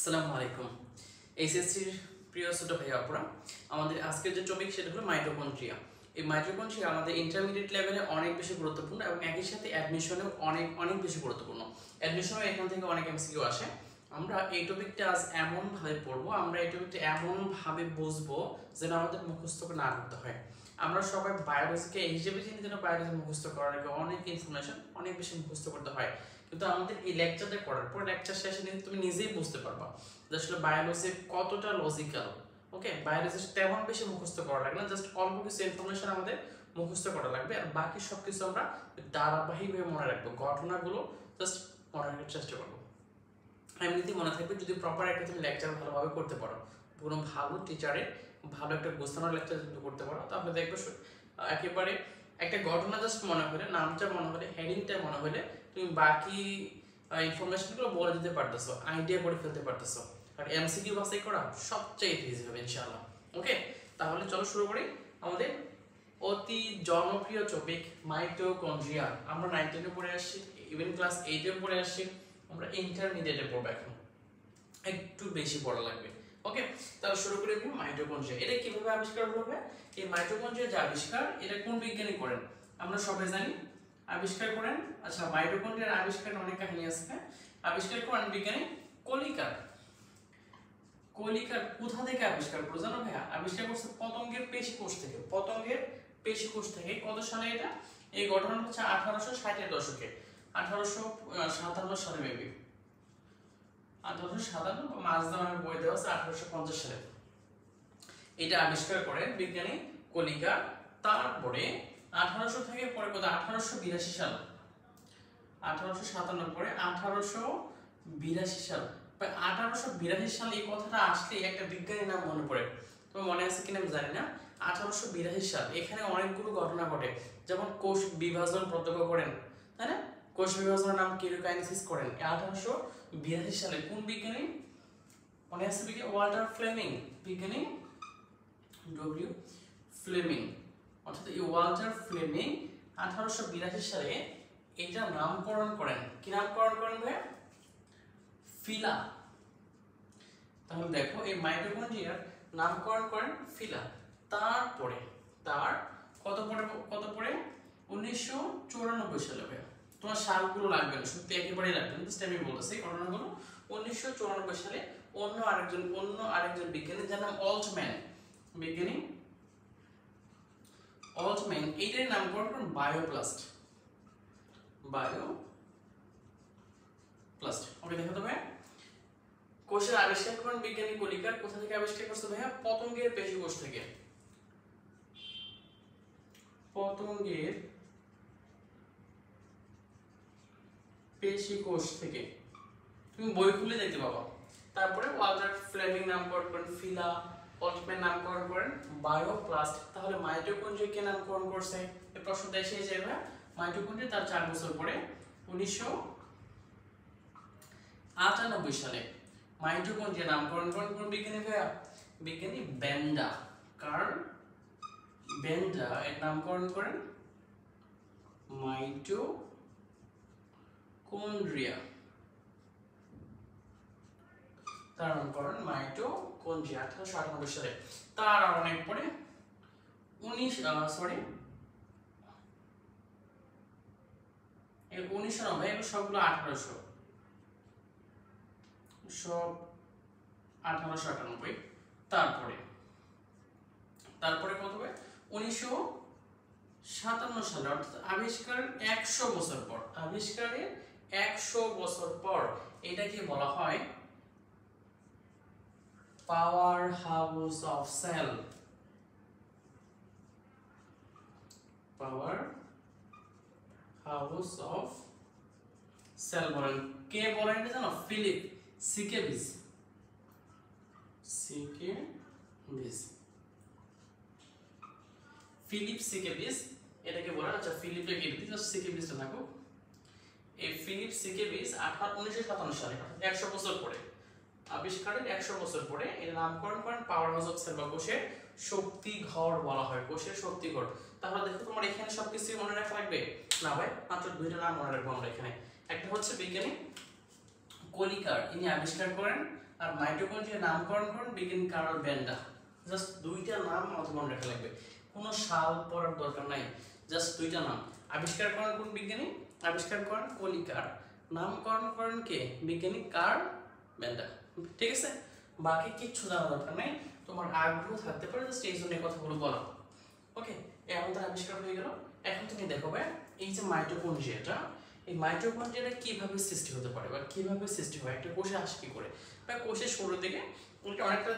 আসসালামু আলাইকুম এইচএসসির প্রিয় ছোট ভাই আপুরা আমাদের আজকের যে টপিক সেটা হলো মাইটোকন্ড্রিয়া। এই মাইটোকন্ড্রিয়া আমাদের ইন্টারমিডিয়েট লেভেলে অনেক বেশি গুরুত্বপূর্ণ এবং একই সাথে অ্যাডমিশনেও অনেক বেশি গুরুত্বপূর্ণ। অ্যাডমিশনে এখান থেকে অনেক এমসিকিউ আসে। আমরা এই টপিকটা আজ এমনভাবে পড়বো, আমরা এই টপিকটা এমনভাবে বুঝবো যেন আমাদের মুখস্থ না করতে হয়। আমরা সবাই বায়োলজিকে এই হিসেবে চিনি যেন বায়োলজি মুখস্থ করার আগে অনেক ইনফরমেশন অনেক বেশি মুখস্থ করতে হয়, কিন্তু আমাদের এই লেকচারটা করার পর লেকচার শেষে তুমি নিজেই বুঝতে পারবা যে আসলে বায়োলজি কতটা লজিক্যাল। ওকে, বায়োলজি তেমন বেশি মুখস্থ করা লাগবে না, জাস্ট অল্প কিছু ইনফরমেশন আমাদের মুখস্থ করা লাগবে, আর বাকি সবকিছু আমরা ধারাবাহিকভাবে মনে রাখবো, ঘটনাগুলো জাস্ট মনে রাখার চেষ্টা করবো। এমনিতেই মনে থাকবে যদি প্রপার একটা তুমি লেকচার ভালোভাবে করতে পারো, কোনো ভালো টিচারের ভালো একটা গোছানো লেকচার যদি করতে পারো, তাহলে দেখবে একেবারে একটা ঘটনা জাস্ট মনে হলে, নামটা মনে হলে, হেডিংটা মনে হলে তুমি বাকি ইনফরমেশনগুলো বলে দিতে পারতেছো, আইডিয়া করে ফেলতে পারতেছো। আর এমসিকিউ বাছাই করা সবচেয়ে ইজি হবে ইনশাআল্লাহ। ওকে, তাহলে চলো শুরু করি আমাদের অতি জনপ্রিয় টপিক মাইটোকন্ড্রিয়া। আমরা 9-10 পড়ে আসছি, ইভেন ক্লাস 8 এ পড়ে আসছি, আমরা ইন্টারমিডিয়েটে পড়বো, এখন একটু বেশি পড়া লাগবে। ওকে, তাহলে শুরু করি মাইটোকন্ড্রিয়া। এটা কিভাবে আবিষ্কার হবে? এই মাইটোকন্ড্রিয়া যে আবিষ্কার, এটা কোন বিজ্ঞানী করেন আমরা সবাই জানি, আবিষ্কার করেন। আচ্ছা, মাইটোকন্ড্রিয়ার আবিষ্কারের অনেক কাহিনী আছে। আবিষ্কার করেন বিজ্ঞানী কলিকার। কলিকার কোথা থেকে আবিষ্কার করে জানো ভাইয়া? আবিষ্কার করছে পতঙ্গের পেশি কোষ থেকে। পতঙ্গের পেশি কোষ থেকে। কত সালে এটা? এই ঘটনা হচ্ছে 1860 এর দশকে, 1857 সালে মেবি, 1857 বা মাঝ দামের বই দেওয়া আছে 1850 সালে এটা আবিষ্কার করেন বিজ্ঞানী কলিকা। তারপরে 1800 থেকে পরে কত 1882 সাল, 1857 পরে 1882 সাল, 1882 সালে এই কথাটা আসলে একটা বিজ্ঞানীর নাম মনে পড়ে। তোমার মনে আছে কিনা আমি জানি না। 1882 সাল, এখানে অনেকগুলো ঘটনা ঘটে, যেমন কোষ বিভাজন প্রত্যক্ষ করেন, তাই না? কোষ বিভাজনের নাম কেরোকাইনেসিস করেন 1882 সালে। কোন বিজ্ঞানী মনে আছে? বিজ্ঞানী ওয়াল্টার ফ্লেমিং, বিজ্ঞানী ডব্লিউ ফ্লেমিং। অর্থাৎ এই ওয়াল্টার ফ্লেমিং 1882 সালে এটা নামকরণ করেন। কি নামকরণ করেন ভাই? ফিলা। তাহলে দেখো এই মাইটোকন্ড্রিয়ার নামকরণ করেন ফিলা। তারপরে তার কত পরে 1994 সালে ভাই। তোমার সালগুলো লাগবে না, সত্যি একেবারেই লাগবে না, আমি বলতেছি ঘটনাগুলো। 1994 সালে অন্য আরেকজন বিজ্ঞানী যার নাম অল্টম্যান, বিজ্ঞানী অল্টম্যান, এইটার নামকরণ করেন বায়োপ্লাস্ট। ওকে, দেখো তো ভাই, কোষের আবিষ্কার করেন বিজ্ঞানী কলিকার। কোথা থেকে আবিষ্কার করছে ভাইয়া? পতঙ্গের পেশি কোষ থেকে। পতঙ্গের পেশি কোষ থেকে, তুমি বই খুলে দেখতে পাবো। তারপরে ওয়াল্টার ফ্লেমিং নামকরণ করেন ফিলা, অল্টম্যান নামকরণ করেন বায়োপ্লাস্ট। তাহলে মাইটোকন্ড্রিয়া কে নামকরণ করছে? এই প্রশ্নটা এসে যাবে। মাইটোকন্ড্রিয়া তার 4 বছর পরে 1998 সালে মাইটোকন্ড্রিয়া নামকরণ করেন কোন বিজ্ঞানী ভাইয়া? বিজ্ঞানী বেন্ডা, কার্ল বেন্ডা এর নামকরণ করেন মাইটোকন্ড্রিয়া, তার নামকরণ মাইটোকন্ড্রিয়া 1898 সালে। তার অনেক পরে 1990 এগুলো সবগুলো 1800, সব 1898। তারপরে কত হবে? 1957 সালে, অর্থাৎ আবিষ্কারের 100 বছর পর, আবিষ্কারের 100 বছর পর এটাকে বলা হয় power house of cell. Power house of cell বলেন। কে বলেন এটা জানো? ফিলিপ সিকেভিস। ফিলিপ সিকেভিস এটাকে বলেন। আচ্ছা, ফিলিপটা কেটে দিই, জাস্ট সিকেভিসটা থাকুক। এই ফিলিপ সিকেভিস 1957 সালে, 100 বছর পরে, আবিষ্কারের 100 বছর পরে এর নামকরণ করেন পাওয়ার হাউস অফ সেল বা কোষের শক্তি ঘর বলা হয়, কোষের শক্তি ঘর। তাহলে দেখো তোমার এখানে সবকিছু মনে রাখা লাগবে না ভাই, মাত্র দুইটা নাম মনে রাখবো আমরা এখানে। একটা হচ্ছে বিজ্ঞানী কলিকার, ইনি আবিষ্কার করেন আর মাইটোকন্ড্রিয়া নামকরণ করেন বিজ্ঞানী কার্ল বেন্ডা। জাস্ট দুইটা নাম আমাদের মনে রাখা লাগবে, কোনো সাল পড়ার দরকার নাই, জাস্ট দুইটা নাম। আবিষ্কার করেন কোন বিজ্ঞানী? আবিষ্কার করেন কলিকার। নামকরণ করেন কে? বিজ্ঞানী কার্ল বেন্ডা। ঠিক আছে, বাকি কিচ্ছু জানা দরকার নেই, তোমার আগ্রহ থাকতে পারে জাস্ট এই জন্য কথাগুলো বলা। ওকে, আমাদের আবিষ্কার হয়ে গেল। এখন তুমি দেখো ভাই, এই যে মাইটোকন্ড্রিয়াটা, এই মাইটোকন্ড্রিয়াটা কিভাবে সৃষ্টি হতে পারে বা কিভাবে সৃষ্টি হয়, একটা কোষে আসে কি করে, বা কোষের শুরুর দিকে অনেকটা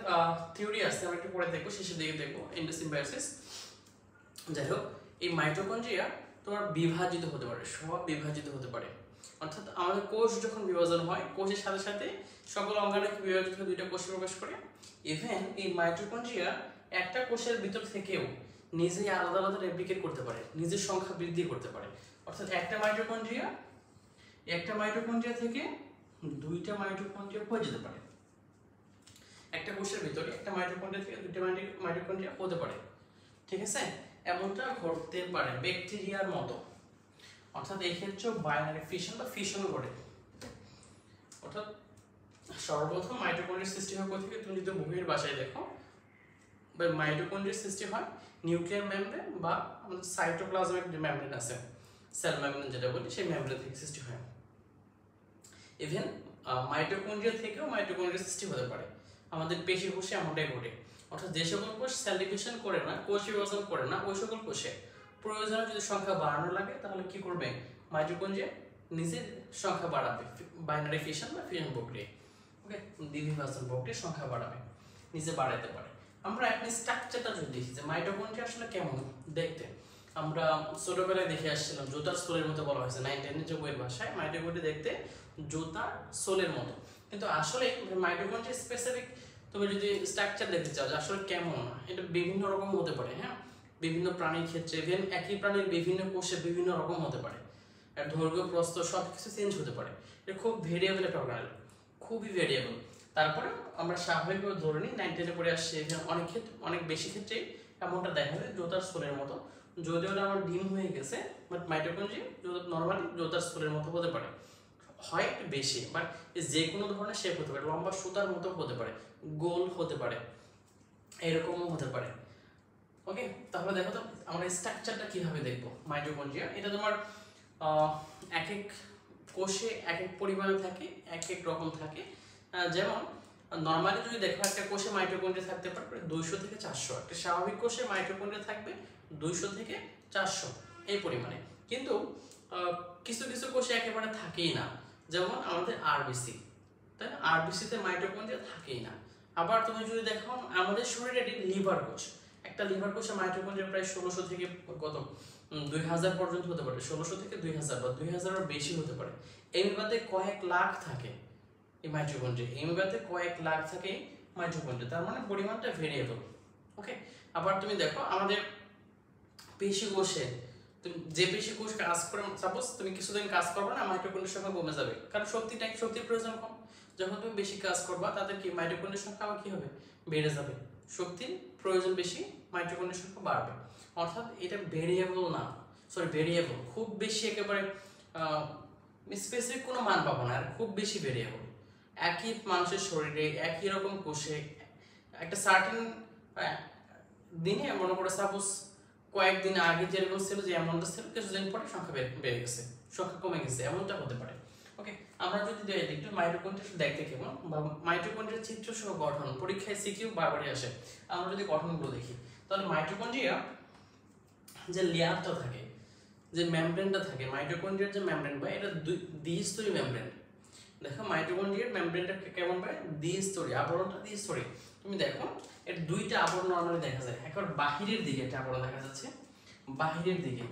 থিওরি আছে, আমরা একটু পরে দেখবো, শেষের দিকে দেখবো এন্ডোসিম্বায়োসিস। যাই হোক, এই মাইটোকন্ড্রিয়া তোমার বিভাজিত হতে পারে, সব বিভাজিত হতে পারে। অর্থাৎ আমাদের কোষ যখন বিভাজন হয়, কোষের সাথে সাথে সকল অঙ্গাণু বিভাজিত হয়ে দুইটা কোষে প্রবেশ করে। ইভেন এই মাইটোকন্ড্রিয়া একটা কোষের ভিতর থেকেও নিজেই আলাদা আলাদা রেপ্লিকেট করতে পারে, নিজের সংখ্যা বৃদ্ধি করতে পারে। অর্থাৎ একটা মাইটোকন্ড্রিয়া থেকে দুইটা মাইটোকন্ড্রিয়া হয়ে যেতে পারে। একটা কোষের ভিতরে একটা মাইটোকন্ড্রিয়া থেকে দুইটা মাইটোকন্ড্রিয়া হতে পারে। ঠিক আছে, এমনটা ঘটতে পারে ব্যাকটেরিয়ার মতো। অর্থাৎ এই ক্ষেত্রে বাইনারি ফিশন বা ফিশনও ঘটে। অর্থাৎ সর্বপ্রথম মাইটোকন্ড্রিয়ার সৃষ্টি হয় কোথা থেকে? তুমি যদি বহির বাসায় দেখো, বা মাইটোকন্ড্রিয়ার সৃষ্টি হয় নিউক্লিয়ার মেমব্রেন বা আমাদের সাইটোপ্লাজমিক যে মেমব্রেন আছে, সেল মেমব্রেন যেটা বলি, সেই মেমব্রেন থেকে সৃষ্টি হয়। ইভেন মাইটোকন্ড্রিয়া থেকেও মাইটোকন্ড্রিয়ার সৃষ্টি হতে পারে। আমাদের পেশি কোষে এমনটাই ঘটে। অর্থাৎ যে সকল কোষ সেল ডিভিশন করে না, কোষ বিভাজন করে না, ওই সকল কোষে প্রয়োজনে যদি সংখ্যা বাড়ানো লাগে, তাহলে কি করবে? মাইটোকন্ড্রিয়া নিজের সংখ্যা বাড়াবে, বাইনারি ফিশন বা ফিশন প্রক্রিয়া, ওকে, দ্বিবিভাজন প্রক্রিয়ার সংখ্যা বাড়াবে, নিজে বাড়াইতে পারে। আমরা এখন স্ট্রাকচারটা যদি দেখি যে মাইটোকন্ড্রিয়া আসলে কেমন দেখতে, আমরা ছোটবেলায় দেখে আসছিলাম জুতার সোলের মতো বলা হয়েছে 9, 10 এর বইয়ের ভাষায়, মাইটোকন্ড্রিয়া দেখতে জুতার সোলের মতো। কিন্তু আসলে মাইটোকন্ড্রিয়া স্পেসিফিক তুমি যদি স্ট্রাকচার দেখতে চাও যে আসলে কেমন, এটা বিভিন্ন রকম হতে পারে। হ্যাঁ, বিভিন্ন প্রাণীর ক্ষেত্রে, ইভেন একই প্রাণীর বিভিন্ন কোষে বিভিন্ন রকম হতে পারে, আর দৈর্ঘ্য প্রস্থ সব কিছু চেঞ্জ হতে পারে। এটা খুব ভেরিয়েবল একটা অর্গানেল, খুবই ভেরিয়েবল। তারপরে আমরা স্বাভাবিকভাবে ধরে নিই 9, 10 পরে আসছে, অনেক ক্ষেত্রে, অনেক বেশি ক্ষেত্রে এমনটা দেখা যায় জুতার সোলের মতো। যদিও ওটা আমার ডিম হয়ে গেছে, বাট মাইটোকন্ড্রিয়া নর্মালি জুতার সোলের মতো হতে পারে, হয় একটু বেশি, বাট যে কোনো ধরনের শেপ হতে পারে, লম্বা সুতার মতো হতে পারে, গোল হতে পারে, এরকমও হতে পারে। ওকে, তাহলে দেখো তো আমরা স্ট্রাকচারটা কিভাবে দেখবো মাইটোকন্ড্রিয়া। এটা তোমার এক এক কোষে এক এক পরিমাণে থাকে, এক এক রকম থাকে। যেমন নর্মালি যদি দেখো একটা কোষে মাইটোকন্ড্রিয়া থাকতে পারে 200 থেকে 400, একটা স্বাভাবিক কোষে মাইটোকন্ড্রিয়া থাকবে 200 থেকে 400 এই পরিমাণে। কিন্তু কিছু কিছু কোষে একেবারে থাকেই না, যেমন আমাদের আরবিসি, তাই না? আরবিসিতে মাইটোকন্ড্রিয়া থাকেই না। আবার তুমি যদি দেখো আমাদের শরীরে লিভার কোষ, একটা লিভার কোষে মাইটোকন্ড্রিয়া প্রায় 1600 থেকে কত 2000 পর্যন্ত হতে পারে, 1600 থেকে 2000 বা 2000 এর বেশি হতে পারে। এমনিভাবে কয়েক লাখ থাকে এই মাইটোকন্ড্রিয়া, এমনিভাবে কয়েক লাখ থাকে মাইটোকন্ড্রিয়া, তার মানে পরিমাণটা ভেরিয়েবল। ওকে, আবার তুমি দেখো আমাদের পেশি কোষে, তুমি যে পেশি কোষ কাজ করে, সাপোজ তুমি কিছুদিন কাজ করবে না, মাইটোকন্ড্রিয়ার সংখ্যা কমে যাবে, কারণ শক্তির প্রয়োজন কম। যখন তুমি বেশি কাজ করবা, তাদের কি মাইটোকন্ড্রিয়ার সংখ্যা আবার কি হবে? বেড়ে যাবে। শক্তির প্রয়োজন বেশি, মাইটোকন্ড্রিয়ার সংখ্যা বাড়বে। অর্থাৎ এটা ভেরিয়েবল না, ভেরিয়েবল খুব বেশি, একেবারে স্পেসিফিক কোনো মান পাবো না, আর খুব বেশি ভেরিয়েবল। একই মানুষের শরীরে একই রকম কোষে একটা সার্টেন দিনে, মনে করে সাপোজ কয়েকদিন আগে যেরকম ছিল, যে এমনটা ছিল, কিছুদিন পরে সংখ্যা বেড়ে গেছে, সংখ্যা কমে গেছে, এমনটা হতে পারে। ওকে, আমরা যদি একটু মাইটোকন্ড্রিয়া দেখতে কেমন, বা মাইটোকন্ড্রিয়ার চিত্র সহ গঠন, পরীক্ষায় সিকিউ বারবারই আসে, আমরা যদি গঠনগুলো দেখি, তাহলে মাইটোকন্ড্রিয়া যে লেয়ারটা থাকে, যে মেমব্রেনটা থাকে, মাইটোকন্ড্রিয়ার যে মেমব্রেন বা এটা দ্বিস্তরী মেমব্রেন। দেখো মাইটোকন্ড্রিয়ার মেমব্রেনটা কেমন পায়? দ্বিস্তরী, আবরণটা দ্বিস্তরী। তুমি দেখো এর দুইটা আবরণ নরমালি দেখা যায়, একবার বাহিরের দিকে একটা আবরণ দেখা যাচ্ছে, বাহিরের দিকে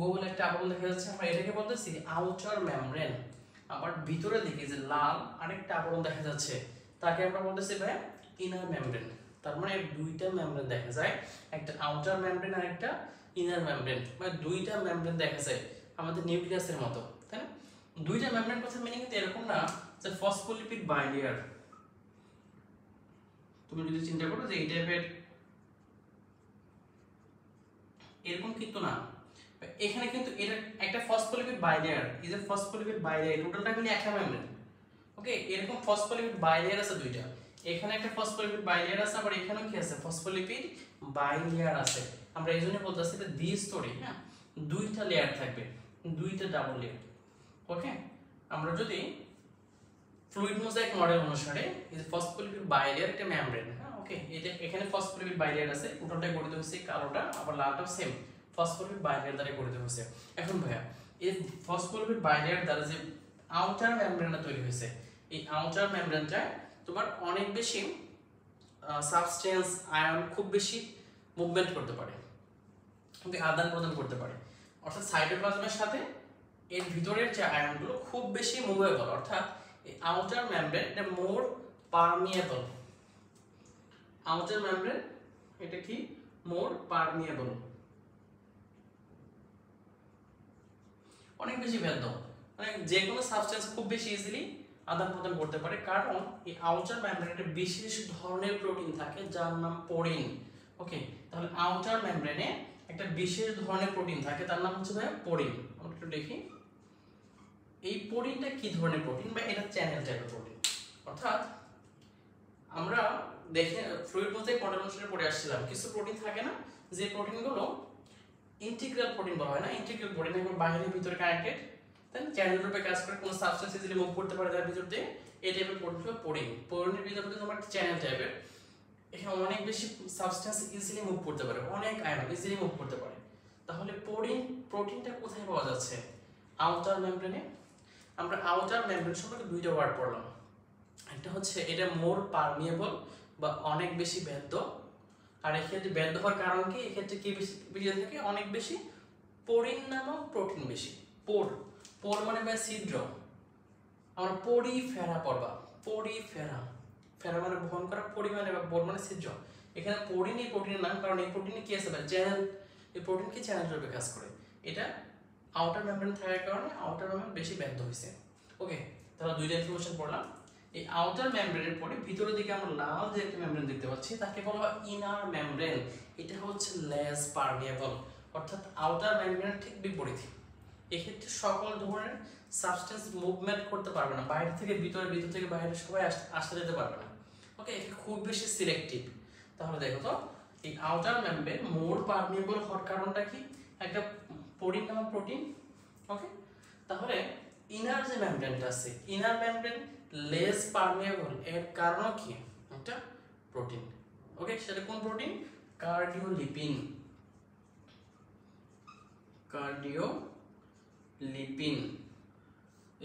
গোল একটা আবরণ দেখা যাচ্ছে, আমরা এটাকে বলতেছি আউটার মেমব্রেন। আবার ভিতরের দিকে যে লাল আরেকটা আবরণ দেখা যাচ্ছে, তাকে আমরা বলতেছি ভাই ইনার মেমব্রেন। তার মানে দুইটা মেমব্রেন দেখা যায়, একটা আউটার মেমব্রেন আর একটা ইনার মেমব্রেন, মানে দুইটা মেমব্রেন দেখা যায় আমাদের নিউক্লিয়াসের মতো, তাই না? দুইটা মেমব্রেন কথা মিনিং কিন্তু এরকম না যে ফসফোলিপিড বাইলেয়ার। তুমি যদি চিন্তা করো যে এই টাইপের, এরকম কিন্তু না, এখানে কিন্তু এটা একটা ফসফোলিপিড বাইলেয়ার, এই যে ফসফোলিপিড বাইলেয়ার টোটালটা কিন্তু একটা মেমব্রেন। ওকে, এরকম ফসফোলিপিড বাইলেয়ার আছে দুইটা, এখানে একটা ফসফোলিপিড বাইলেয়ার আছে, আবার এখানেও কি আছে ফসফোলিপিড বাইলেয়ার আছে। আমরা এইজন্য বলতেছি এটা দ্বিস্তরী, হ্যাঁ, দুইটা লেয়ার থাকবে, দুইটা ডাবল লেয়ার। ওকে, আমরা যদি ফ্লুইড মোজাইক মডেল অনুসারে এই যে ফসফোলিপিড বাইলেয়ার একটা মেমব্রেন, হ্যাঁ, ওকে, এটা এখানে ফসফোলিপিড বাইলেয়ার আছে, উল্টোটাই গঠিত হচ্ছে কালোটা, আবার লালটাও সেম ফসফোলিপিড বাইলেয়ার দ্বারা গঠিত হচ্ছে। এখন ভাইয়া এই ফসফোলিপিড বাইলেয়ার দ্বারা যে আউটার মেমব্রেনটা তৈরি হয়েছে, এই আউটার মেমব্রেনটা তোমার অনেক বেশি সাবস্টেন্স আয়ন খুব বেশি মুভমেন্ট করতে পারে, ওকে, আদান প্রদান করতে পারে। অর্থাৎ সাইটোপ্লাজমের সাথে এর ভিতরের যে আয়নগুলো খুব বেশি মুভেবল, অর্থাৎ এই আউটার মেমব্রেন এটা মোর পারমিয়েবল। আউটার মেমব্রেন এটা কি মোর পারমিয়েবল, অনেক বেশি ভেদ্য, মানে যে কোনো সাবস্টেন্স খুব বেশি ইজিলি আদান প্রদান করতে পারে, কারণ এই আউটার মেমব্রেনে একটা বিশেষ ধরনের প্রোটিন থাকে যার নাম পোরিন। ওকে, তাহলে আউটার মেমব্রেনে একটা বিশেষ ধরনের প্রোটিন থাকে, তার নাম হচ্ছে পোরিন। আমরা একটু দেখি এই পোরিনটা কি ধরনের প্রোটিন, বা এটা চ্যানেল টাইপের প্রোটিন। অর্থাৎ আমরা দেখে ফ্লুইড মোজাইক মডেল অনুসারে পড়ে আসছিলাম, কিছু প্রোটিন থাকে না যে প্রোটিনগুলো ইন্টিগ্রাল প্রোটিন বলা হয় না, ইন্টিগ্রাল প্রোটিন এগুলো বাইরের ভিতরে কানেক্টেড, দেন চ্যানেল রূপে কাজ করে, কোনো সাবস্টেন্স ইজিলি মুভ করতে পারে তার ভিতর দিয়ে, এই টাইপের প্রোটিন পোরিন। পোরিনের ভিতরে তোমার চ্যানেল টাইপের, এখানে অনেক বেশি সাবস্টেন্স ইজিলি মুভ করতে পারে, অনেক আয়ন ইজিলি মুভ করতে পারে। তাহলে পোরিন প্রোটিনটা কোথায় পাওয়া যাচ্ছে? আউটার মেমব্রেনে। আমরা আউটার মেমব্রেন সম্পর্কে দুইটা ওয়ার্ড পড়লাম, একটা হচ্ছে এটা মোর পারমিয়েবল বা অনেক বেশি ভেদ্য, আর এক্ষেত্রে ভেদ্য হওয়ার কারণ কি, এক্ষেত্রে কি বেশি থাকে, অনেক বেশি পোরিন নামক প্রোটিন বেশি। পোর পোর মানে বা ছিদ্র, আমরা পরিফেরা পড়বা, পরিফেরা, ফেরা মানে বহন করা, পরি মানে বা পোর মানে ছিদ্র। এখানে পোরিন এই প্রোটিনের নাম, কারণ এই প্রোটিনে কি আছে চ্যানেল, এই প্রোটিন কি চ্যানেল রূপে কাজ করে। এটা আউটার মেমব্রেন থাকার কারণে আউটার মেমব্রেন বেশি ভেদ্য হয়েছে। ওকে, তাহলে দুইটা ইনফরমেশন পড়লাম। এই আউটার মেমব্রেনের পরে ভিতরের দিকে আমরা লাল যে একটা মেমব্রেন দেখতে পাচ্ছি তাকে বলা হয় ইনার মেমব্রেন। এটা হচ্ছে লেস পারমিয়েবল, অর্থাৎ আউটার মেমব্রেনের ঠিক বিপরীত। এক্ষেত্রে সকল ধরনের সাবস্টেন্স মুভমেন্ট করতে পারবে না, বাইরে থেকে ভিতরে, ভিতর থেকে বাইরে সবাই আসতে যেতে পারবে না। ওকে, এটা খুব বেশি সিলেক্টিভ। তাহলে দেখো তো এই আউটার মেমব্রেন মোর পারমিয়েবল হওয়ার কারণটা কি, একটা পোরিন নামক প্রোটিন। ওকে, তাহলে ইনার যে মেমব্রেনটা আছে, ইনার মেমব্রেন লেস পারমিয়েবল, এর কারণ কি, একটা প্রোটিন। ওকে, সেটা কোন প্রোটিন? কার্ডিওলিপিন। কার্ডিওলিপিন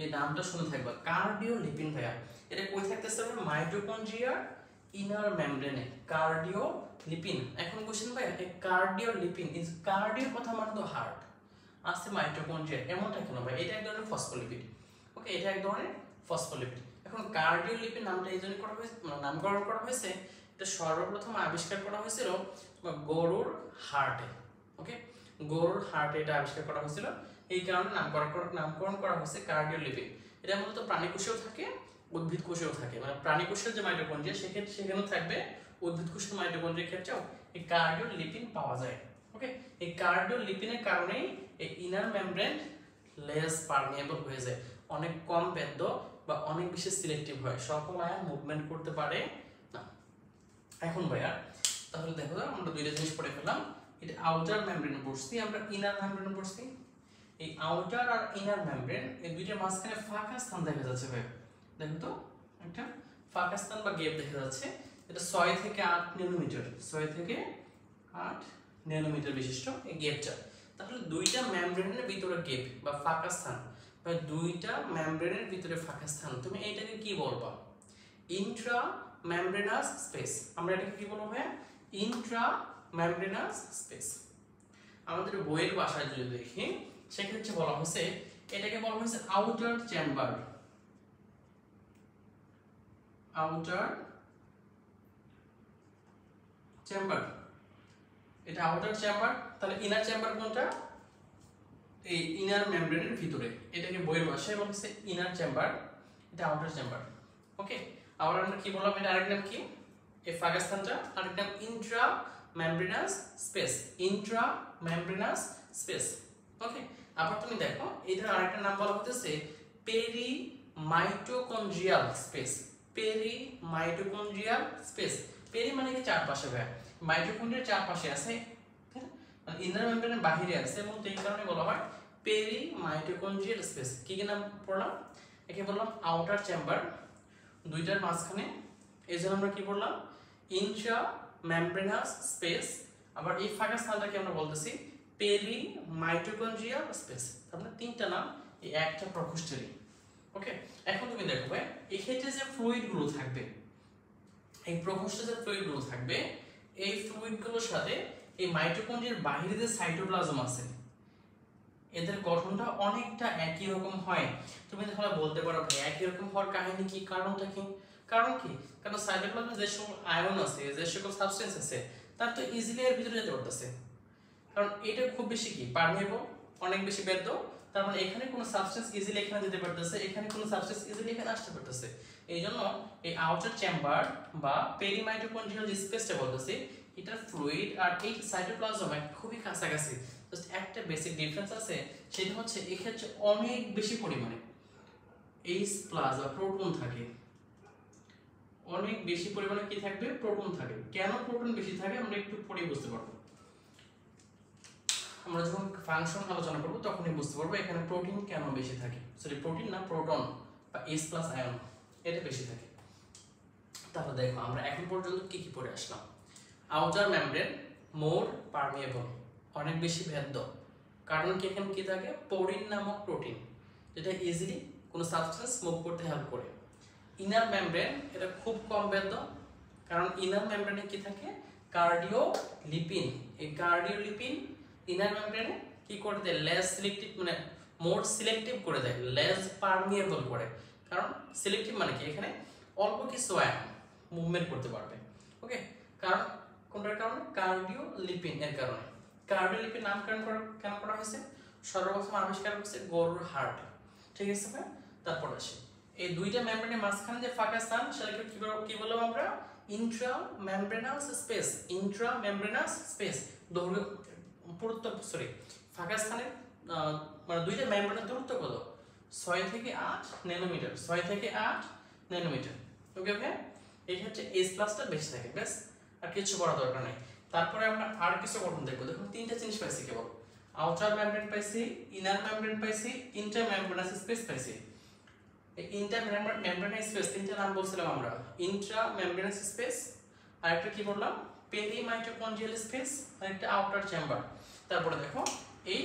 এই নামটা শুনে থাকবা, কার্ডিওলিপিন। ভাইয়া এটা কই থাকতেছে? মাইটোকন্ড্রিয়ার ইনার মেমব্রেনে কার্ডিওলিপিন। এখন কোশ্চেন ভাইয়া এই কার্ডিওলিপিন ইজ, কার্ডিও কথা মানে তো হার্ট, আছে মাইটোকন্ড্রিয়া, এমনটা কেন ভাই? এটা এক ধরনের ফসফোলিপিড। ওকে, এটা এক ধরনের ফসফোলিপিড। এখন কার্ডিওলিপিড নামটা এই জন্য করা হয়েছে, নামকরণ করা হয়েছে, এটা সর্বপ্রথম আবিষ্কার করা হয়েছিল গরুর হার্টে। ওকে, গরুর হার্টে এটা আবিষ্কার করা হয়েছিল, এই কারণে নামকরণ করা হয়েছে কার্ডিওলিপিড। এটা মূলত প্রাণী কোষেও থাকে, উদ্ভিদ কোষেও থাকে, মানে প্রাণী কোষের যে মাইটোকন্ড্রিয়া সেখানেও থাকবে, উদ্ভিদ কোষের মাইটোকন্ড্রিয়ার ক্ষেত্রেও এই কার্ডিওলিপিন পাওয়া যায়। ওকে, এই কার্ডিওলিপিনের কারণেই এই ইনার মেমব্রেন লেস পারমিয়েবল হয়ে যায়, অনেক কম ভেদ্য বা অনেক বেশি সিলেক্টিভ হয়, সকল আয়ন মুভমেন্ট করতে পারে না। এখন ভাইয়া তাহলে দেখো আমরা দুইটা জিনিস পড়ে ফেললাম, এটা আউটার মেমব্রেনে পড়ছি, আমরা ইনার মেমব্রেনে পড়ছি। এই আউটার আর ইনার মেমব্রেন এই দুইটার মাঝখানে ফাঁকা স্থান দেখা যাচ্ছে ভাই, দেখো তো একটা ফাঁকা স্থান বা গ্যাপ দেখা যাচ্ছে, এটা 6 থেকে 8 ন্যানোমিটার, 6 থেকে 8 ন্যানোমিটার বিশিষ্ট এই গ্যাপটা। তাহলে দুইটা মেমব্রেনের ভিতরে গ্যাপ বা ফাঁকা স্থান, বা দুইটা মেমব্রেনের ভিতরে ফাঁকা স্থান, তুমি এইটাকে কি বলবা? Intra membranous space. আমরা এটাকে কি বলবো ভাই? Intra membranous space. আমাদের বইয়ের ভাষায় যদি দেখি সেক্ষেত্রে বলা হয়েছে, এটাকে বলা হয়েছে আউটার চেম্বার। আউটার চেম্বার, এটা আউটার চেম্বার। তাহলে ইনার চেম্বার কোনটা? এই ইনার মেমব্রেনের ভিতরে, এটাকে বইয়ের ভাষায় বলা হয়েছে ইনার চেম্বার, এটা আউটার চেম্বার। ওকে, আবার আমরা কি বললাম, এটা আরেক নাম কি, এই ফাঁকা স্থানটা আরেক নাম intra membranous space, intra membranous space. Okay, আবার তুমি দেখো এটার আরেকটা নাম বলা হতেছে peri mitochondrial space, peri mitochondrial space. Peri মানে কি চারপাশে, ভাই মাইটোকন্ড্রিয়ার চারপাশে আছে, মানে ইনার মেমব্রেনের বাহিরে আছে, এবং এই কারণে বলা হয় পেরি মাইটোকন্ড্রিয়াল স্পেস। কি কি নাম পড়লাম? একে বললাম আউটার চেম্বার, দুইটার মাঝখানে, এই জন্য আমরা কি বললাম ইন্ট্রা মেমব্রেনাস স্পেস। আবার এই ফাঁকা স্থানটাকে আমরা বলতেছি পেরি মাইটোকন্ড্রিয়াল স্পেস। তারপরে তিনটা নাম, এই একটা প্রকোষ্ঠেরই। ওকে, এখন তুমি দেখো ভাই এই ক্ষেত্রে যে ফ্লুইড গুলো থাকবে, এই প্রকোষ্ঠে যে ফ্লুইড গুলো থাকবে, এই ফ্লুইড গুলোর সাথে এই মাইটোকন্ড্রিয়ার বাইরে যে সাইটোপ্লাজম আছে, এদের গঠনটা অনেকটা একই রকম হয়। তুমি তাহলে বলতে পারো ভাই একই রকম হওয়ার কাহিনী কি, কারণটা কি? কারণ কি, কারণ সাইটোপ্লাজমে যে সকল আয়ন আছে, যে সকল সাবস্টেন্স আছে, তার তো ইজিলি এর ভিতরে যেতে পারতেছে, কারণ এটা খুব বেশি কি পারমিয়েবল, অনেক বেশি বেদ্য। তার মানে এখানে কোনো সাবস্টেন্স ইজিলি এখানে যেতে পারতেছে, এখানে কোনো সাবস্টেন্স ইজিলি এখানে আসতে পারতেছে। এই জন্য এই আউটার চেম্বার বা পেরিমাইটোকন্ড্রিয়াল যে স্পেসটা বলতেছি, এটা ফ্লুইড আর এই সাইটোপ্লাজম খুবই কাছাকাছি। জাস্ট একটা বেসিক ডিফারেন্স আছে, সেটা হচ্ছে এই ক্ষেত্রে অনেক বেশি পরিমাণে H+ বা প্রোটন থাকে, অনেক বেশি পরিমাণে কি থাকবে, প্রোটন থাকে। কেন প্রোটন বেশি থাকে আমরা একটু পরে বুঝতে পারবো, আমরা যখন ফাংশন আলোচনা করব তখনই বুঝতে পারবো এখানে প্রোটিন কেন বেশি থাকে। সরি প্রোটিন না, প্রোটন বা H+ আয়ন এটা বেশি থাকে। তাহলে দেখো আমরা এখন পর্যন্ত কি কি পড়ে আসলাম। আউটার মেমব্রেন মোর পারমিয়েবল, অনেক বেশি ভেদ্য, কারণ কি এখানে কি থাকে, পোরিন নামক প্রোটিন, যেটা ইজিলি কোনো সাবস্টেন্স মুভ করতে হেল্প করে। ইনার মেমব্রেন এটা খুব কম ভেদ্য, কারণ ইনার মেমব্রেনে কি থাকে, কার্ডিওলিপিন। এই কার্ডিওলিপিন ইনার মেমব্রেনে কি করে দেয়, লেস সিলেক্টিভ, মানে মোর সিলেক্টিভ করে দেয়, লেস পারমিয়েবল করে। কারণ সিলেক্টিভ মানে কি, এখানে অল্প কিছু আয়ন মুভমেন্ট করতে পারবে। ওকে, কারণ কোনটার কারণে, কার্ডিওলিপিন এর কারণে। কার্ডিওলিপিন নামকরণ কেন করা হয়েছে, সর্বপ্রথম আবিষ্কার করছে গরুর হার্ট, ঠিক আছে ভাই। তারপর আসে এই দুইটা মেমব্রেনের মাঝখানে যে ফাঁকা স্থান, সেটাকে কি বললাম আমরা, Intra membranous space. Intra membranous space দৈর্ঘ্য পুরুত্ব, সরি ফাঁকা স্থানের মানে দুইটা মেমব্রেনের দূরত্ব কত, 6 থেকে 8 ন্যানোমিটার, 6 থেকে 8 ন্যানোমিটার। ওকে ওকে, এই ক্ষেত্রে H+টা বেশি থাকে, বেশ আর কিছু করা দরকার নেই। তারপরে আমরা আর কিছু গঠন দেখবো। দেখুন তিনটা জিনিস পাইছি কেবল, আউটার মেমব্রেন পাইছি, ইনার মেমব্রেন পাইছি, ইন্টার মেমব্রেনাস স্পেস পাইছি। এই ইন্টার মেমব্রেনাস স্পেস তিনটা নাম বলছিলাম আমরা, ইন্ট্রা মেমব্রেনাস স্পেস, আর একটা কি বললাম, পেরিমাইটোকন্ড্রিয়াল স্পেস, আর একটা আউটার চেম্বার। তারপরে দেখো এই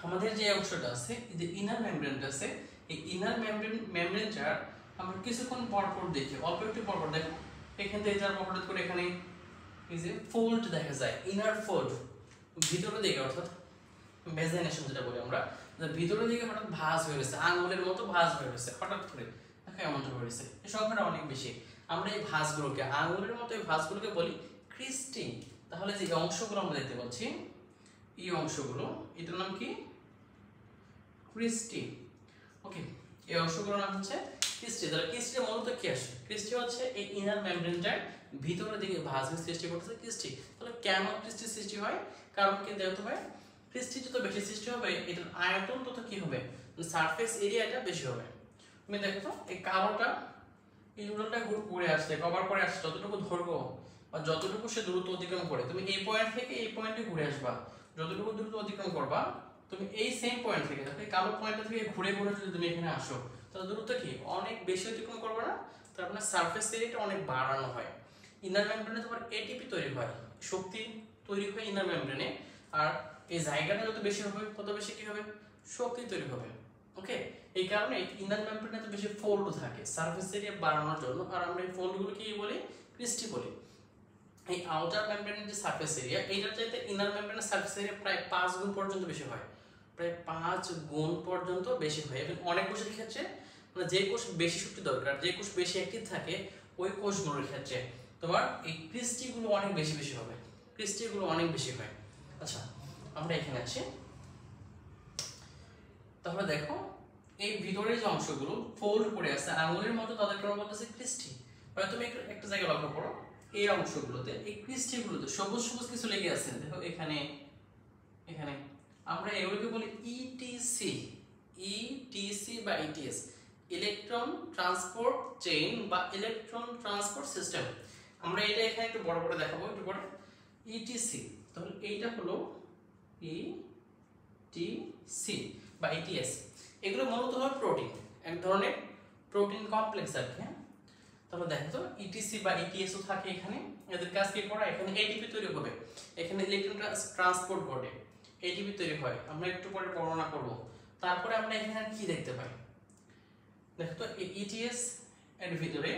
আমাদের যে অংশটা আছে, এই যে ইনার মেমব্রেনটা আছে, এই ইনার মেমব্রেনটার আমরা কিছুক্ষণ পর পর দেখি, অল্প একটু পর পর দেখো, এখান থেকে যার হঠাৎ করে এখানে এই যে ফোল্ড দেখা যায়, ইনার ফোল্ড ভিতরের দিকে, অর্থাৎ ভেজাইনেশন যেটা বলি আমরা, ভিতরের দিকে হঠাৎ ভাঁজ হয়ে গেছে, আঙুলের মতো ভাঁজ হয়ে গেছে হঠাৎ করে, দেখো এমনটা হয়ে গেছে। এই সংখ্যাটা অনেক বেশি। আমরা এই ভাঁজগুলোকে, আঙুলের মতো এই ভাঁজগুলোকে বলি ক্রিস্টি। তাহলে যে অংশগুলো আমরা দেখতে পাচ্ছি, এই অংশগুলো, এটার নাম কি, ক্রিস্টি। ওকে, এই অংশগুলোর নাম হচ্ছে ক্রিস্টি। তাহলে ক্রিস্টি মূলত কি আসে, ক্রিস্টি হচ্ছে এই ইনার মেমব্রেনটার ভিতরের দিকে ভাঁজ সৃষ্টি করতেছে ক্রিস্টি। তাহলে কেন ক্রিস্টি সৃষ্টি হয়, কারণ কি দেখতে হয়, ক্রিস্টি যত বেশি সৃষ্টি হবে এটার আয়তন তত কি হবে, সারফেস এরিয়াটা বেশি হবে। তুমি দেখো তো এই কালোটা, এই উড়ালটা ঘুরে আসছে, কভার করে আসছে, যতটুকু দৈর্ঘ্য বা যতটুকু সে দূরত্ব অতিক্রম করে, তুমি এই পয়েন্ট থেকে এই পয়েন্টে ঘুরে আসবা, যতটুকু দূরত্ব অতিক্রম করবা তুমি এই সেম পয়েন্ট থেকে, দেখো এই কালো পয়েন্টটা থেকে ঘুরে ঘুরে যদি তুমি এখানে আসো, তাহলে দূরত্ব কি অনেক বেশি অতিক্রম করবে না, তার মানে সারফেস এরিয়াটা অনেক বাড়ানো হয়। ইনার মেমব্রেনে তোমার এটিপি তৈরি হয়, শক্তি তৈরি হয় ইনার মেমব্রেনে, আর এই জায়গাটা যত বেশি হবে তত বেশি কি হবে, শক্তি তৈরি হবে। ওকে, এই কারণে ইনার মেমব্রেনে এত বেশি ফোল্ড থাকে সারফেস এরিয়া বাড়ানোর জন্য, আর আমরা এই ফোল্ডগুলো কি বলি, ক্রিস্টি বলি। এই আউটার মেমব্রেনের যে সারফেস এরিয়া, এইটার চাইতে ইনার মেমব্রেনের সারফেস এরিয়া প্রায় 5 গুণ পর্যন্ত বেশি হয়, প্রায় 5 গুণ পর্যন্ত বেশি হয়। এবং অনেক কোষের ক্ষেত্রে, মানে যে কোষ বেশি শক্তি দরকার, যে কোষ বেশি অ্যাক্টিভ থাকে, ওই কোষগুলোর ক্ষেত্রে তোমার এই ক্রিস্টিগুলো অনেক বেশি বেশি হবে, ক্রিস্টিগুলো অনেক বেশি হয়। আচ্ছা, আমরা এখানে আছি। তাহলে দেখো এই ভিতরের যে অংশগুলো ফোল্ড করে আছে আঙুলের মতো, তাদেরকে আমরা বলতেছি ক্রিস্টি। মানে তুমি একটা জায়গা লক্ষ্য করো, এই অংশগুলোতে, এই ক্রিস্টিগুলোতে সবুজ সবুজ কিছু লেগে আছে, দেখো এখানে, এখানে আমরা এগুলোকে বলি ইটিসি, ইটিসি বা ইটিএস। ইলেকট্রন ট্রান্সপোর্ট চেইন বা ইলেকট্রন ট্রান্সপোর্ট সিস্টেম। আমরা এটা এখানে একটু বড় করে দেখাবো একটু পরে। ইটিসি, তাহলে এইটা হলো ইটিসি বা ইটিএস। এগুলো মূলত হলো প্রোটিন, এক ধরনের প্রোটিন কমপ্লেক্স আর কি। তাহলে দেখো তো ইটিসি বা ইটিএসও থাকে এখানে। এদের কাজ কি করা, এখানে এটিপি তৈরি হবে, এখানে ইলেকট্রন ট্রান্সপোর্ট ঘটে, এটিপি তৈরি হয়, আমরা একটু পরে বর্ণনা করব। তারপরে আমরা এখানে কি দেখতে পাই, দেখো তো ইটিএস এর ভিতরে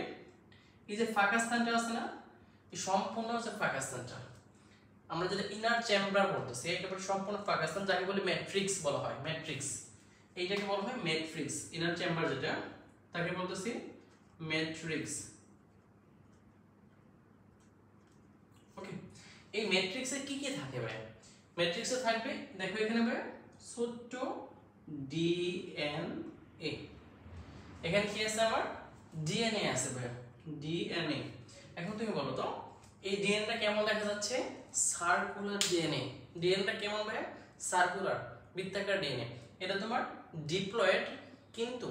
এই যে ফাঁকা স্থানটা আছে না, এই সম্পূর্ণ যে ফাঁকা স্থানটা আমরা যেটা ইনার চেম্বার বলতেছি, একেবারে সম্পূর্ণ ফাঁকা স্থান, যাকে বলে ম্যাট্রিক্স বলা হয়। ম্যাট্রিক্স, এইটাকে বলা হয় ম্যাট্রিক্স। ইনার চেম্বার যেটা, তাকে বলতেছি ম্যাট্রিক্স। ওকে, এই ম্যাট্রিক্সে কি কি থাকে ভাই? ম্যাট্রিক্সে থাকবে, দেখো এখানে ভাই ছোট্ট ডিএনএ। এখানে কি আছে আমার? ডিএনএ আছে ভাই, ডিএনএ। এখন তুমি বলো তো এই ডিএনএটা কেমন দেখা যাচ্ছে? Circular DNA. ডিএনএটা কেমন ভাই? সার্কুলার, বৃত্তাকার ডিএনএ। এটা তোমার ডিপ্লয়েড, কিন্তু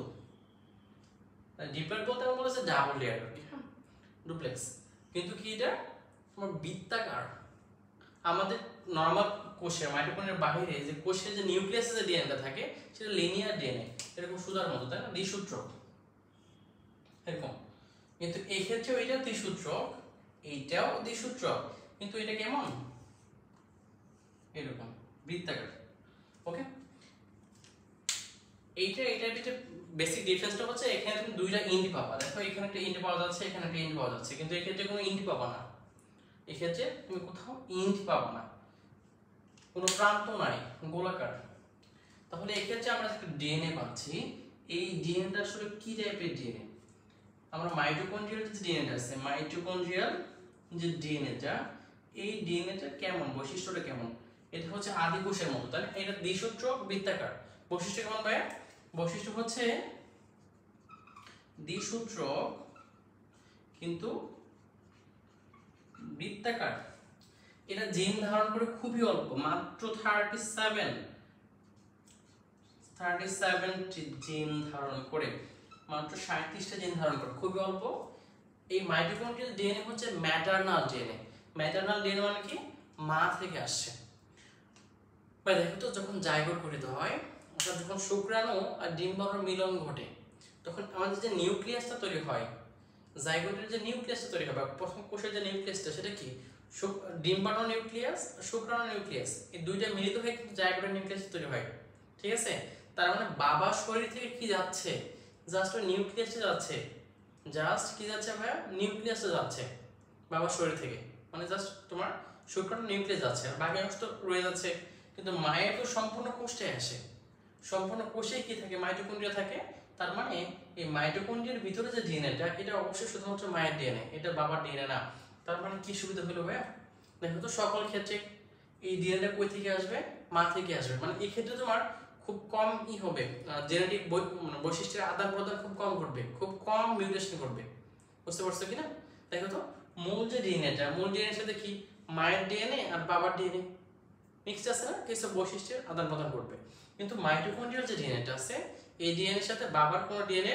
ডিপ্লয়েড বলতে আমরা বলেছে ডাবল লেয়ার, ডুপ্লেক্স, কিন্তু কি এটা তোমার বৃত্তাকার। আমাদের নরমাল কোষে মাইটোকন্ড্রিয়ার বাইরে যে কোষের যে নিউক্লিয়াসে যে ডিএনএটা থাকে সেটা লিনিয়ার ডিএনএ, এরকম সুতার মতো, তাই না? দ্বিসূত্রক এরকম। কিন্তু এই ক্ষেত্রেও এটা দ্বিসূত্রক, এইটাও দ্বিসূত্রক, কিন্তু এটা কেমন? এরকম বৃত্তাকার। ওকে, এটার ভিতরে বেসিক ডিফারেন্সটা হচ্ছে এখানে তুমি দুইটা ইন্ডি পাবা। দেখো এখানে একটা ইন্ডি পাওয়া যাচ্ছে, এখানে একটা ইন্ডি পাওয়া যাচ্ছে, কিন্তু এই ক্ষেত্রে কোনো ইন্ডি পাবা না। এই ক্ষেত্রে তুমি কোথাও ইন্ডি পাবা না, কোনো প্রান্ত নাই, গোলাকার। তাহলে এই ক্ষেত্রে আমরা একটা ডিএনএ পাচ্ছি। এই ডিএনএটা আসলে কি টাইপের ডিএনএ? আমরা মাইটোকন্ড্রিয়াল যে ডিএনএ আছে, মাইটোকন্ড্রিয়াল যে ডিএনএটা, এই ডিএনএটা কেমন, বৈশিষ্ট্যটা কেমন? এটা হচ্ছে আদি কোষের মতো, তাই না? এটা দ্বিসূত্রক, বৃত্তাকার। বৈশিষ্ট্য কেমন ভাইয়া? বৈশিষ্ট্য হচ্ছে দ্বিসূত্রক কিন্তু বৃত্তাকার। এটা জিন ধারণ করে খুবই অল্প, মাত্র 37টি জিন ধারণ করে, মাত্র 37টা জিন ধারণ করে, খুবই অল্প। এই মাইটোকন্ড্রিয়াল ডিএনএ হচ্ছে ম্যাটারনাল ডিএনএ। ম্যাটারনাল ডিএনএ মানে কি? মা থেকে আসছে। ভাই দেখো তো, যখন জাইগোট গঠিত হয়, অর্থাৎ যখন শুক্রাণু আর ডিম্বাণুর মিলন ঘটে, তখন আমাদের যে নিউক্লিয়াসটা তৈরি হয়, জাইগোটের যে নিউক্লিয়াসটা তৈরি হয়, প্রথম কোষের যে নিউক্লিয়াসটা, সেটা কি? ডিম্বাণু নিউক্লিয়াস, শুক্রাণু নিউক্লিয়াস, এই দুইটা মিলিত হয়ে কিন্তু জাইগোটের নিউক্লিয়াস তৈরি হয়। ঠিক আছে? তার মানে বাবার শরীর থেকে কি যাচ্ছে? জাস্ট ওই নিউক্লিয়াসটা যাচ্ছে। জাস্ট কি যাচ্ছে ভাইয়া? নিউক্লিয়াসটা যাচ্ছে বাবার শরীর থেকে, মানে জাস্ট তোমার শুক্রাণু নিউক্লিয়াস যাচ্ছে, আর বাকি অংশ তো রয়ে যাচ্ছে। কিন্তু মায়ের তো সম্পূর্ণ কোষটাই আসে, সম্পূর্ণ কোষে কি থাকে? মাইটোকন্ড্রিয়া থাকে। তার মানে এই মাইটোকন্ড্রিয়ার ভিতরে যে ডিএনএটা, এটা অবশ্যই শুধুমাত্র মায়ের ডিএনএ, এটা বাবার ডিএনএ না। তার মানে কি সুবিধা হলো ভাইয়া? দেখো তো সকল ক্ষেত্রে এই ডিএনএ কই থেকে আসবে? মা থেকে আসবে। মানে এই ক্ষেত্রে তোমার খুব কম হবে, জেনেটিক মানে বৈশিষ্ট্যের আদান প্রদান খুব কম ঘটবে, খুব কম মিউটেশন ঘটবে। বুঝতে পারছো কিনা? দেখো তো মূল যে ডিএনএটা, মূল ডিএনএর সাথে কি মায়ের ডিএনএ আর বাবার ডিএনএ মিক্সড আছে না, কিছু বৈশিষ্ট্যের আদান প্রদান করবে। কিন্তু মাইটোকন্ড্রিয়াল যে ডিএনএটা আছে, এই ডিএনএর সাথে বাবার কোনো ডিএনএ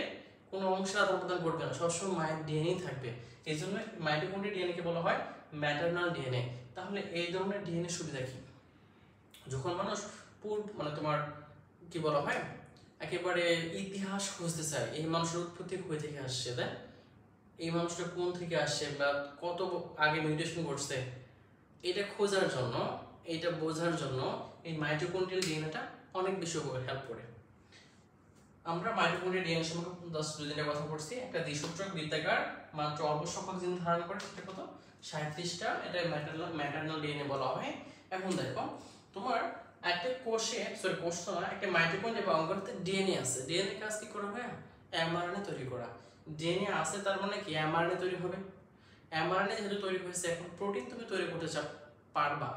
কোনো অংশের আদান প্রদান করবে না, সবসময় মায়ের ডিএনএই থাকবে। এই জন্য মাইটোকন্ড্রিয়াল ডিএনএকে বলা হয় ম্যাটারনাল ডিএনএ। তাহলে এই ধরনের ডিএনএ সুবিধা কি? যখন মানুষ মানে তোমার কি বলা হয়, একেবারে ইতিহাস খুঁজতে চায়, এই মানুষের উৎপত্তি কই থেকে আসছে, তাই এই মানুষটা কোন থেকে আসছে বা কত আগে মিউটেশন ঘটছে, এটা খোঁজার জন্য, এটা বোঝার জন্য এই মাইটোকন্ড্রিয়াল ডিএনএটা অনেক বেশি হেল্প করে। আমরা মাইটোকন্ড্রিয়াল ডিএনএ সম্পর্কে 2 দিনের কথা পড়ছি। একটা দ্বিসূত্রক, বৃত্তাকার, মাত্র অল্প সংখ্যক জিন ধারণ করে, সেটা কত? 37টা। এটা ম্যাটারনাল ডিএনএ বলা হয়। এখন দেখো তোমার একটা কোষে, সরি কোষ তো না, একটা মাইটোকন্ড্রিয়া বা অঙ্গতে ডিএনএ আছে। ডিএনএ কাজ কি করে হয়? এমআরএনএ তৈরি করা। ডিএনএ আছে তার মানে কি এমআরএনএ তৈরি হবে। এমআরএনএ যেহেতু তৈরি হয়েছে, এখন প্রোটিন তুমি তৈরি করতে পারবা।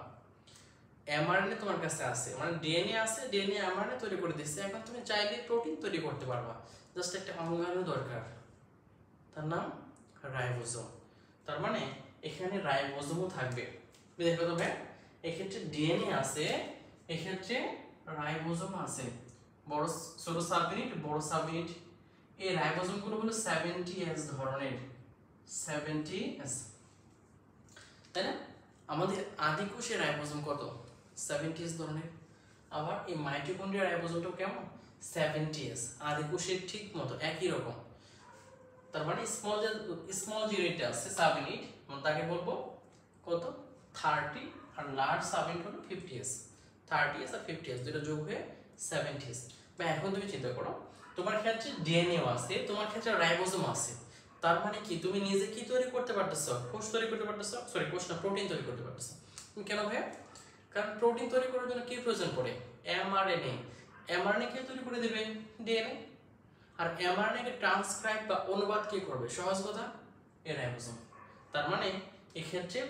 এমআরএনএ তোমার কাছে আছে, মানে ডিএনএ আছে, ডিএনএ এমআরএনএ তৈরি করে দিচ্ছে। এখন তুমি চাইলে প্রোটিন তৈরি করতে পারবা, জাস্ট একটা অঙ্গাণু দরকার, তার নাম রাইবোজোম। তার মানে এখানে রাইবোজোমও থাকবে। দেখো তো ভাই, এক্ষেত্রে ডিএনএ আছে, এক্ষেত্রে রাইবোজোম আছে, বড় ছোট সাব ইউনিট, বড় সাব ইউনিট, এই রাইবোজোম গুলো হলো 70S ধরনের, 70S, তাই না? আমাদের আদিকোষের রাইবোজোম কত? 70S ধরনের। আবার এই মাইটোকন্ড্রিয়ার রাইবোজোমটাও কেমন? 70S, আদিকোষের ঠিক মতো একই রকম। তার মানে স্মল যে ইউনিটটা আছে সাব ইউনিট, তাকে বলবো কত? 30, আর লার্জ সাব ইউনিট হলো 50S। 30S আর 50S দুটো যোগ হয়ে 70S। বা এখন তুমি চিন্তা করো, তোমার ক্ষেত্রে ডিএনএও আছে, তোমার ক্ষেত্রে রাইবোজোম আছে, তার মানে কি তুমি নিজে কি তৈরি করতে পারতেছো? কোষ তৈরি করতে পারতেছো, সরি কোষ না, প্রোটিন তৈরি করতে পারতেছো। তুমি কেন ভাইয়া? কারণ প্রোটিন তৈরি করার জন্য কি প্রয়োজন পড়ে? এমআরএনএ। এমআরএনএ কে তৈরি করে দিবে? ডিএনএ। আর এমআরএনএ কে ট্রান্সক্রাইব বা অনুবাদ কে করবে? সহজ কথা, এই রাইবোজোম। তার মানে এই ক্ষেত্রে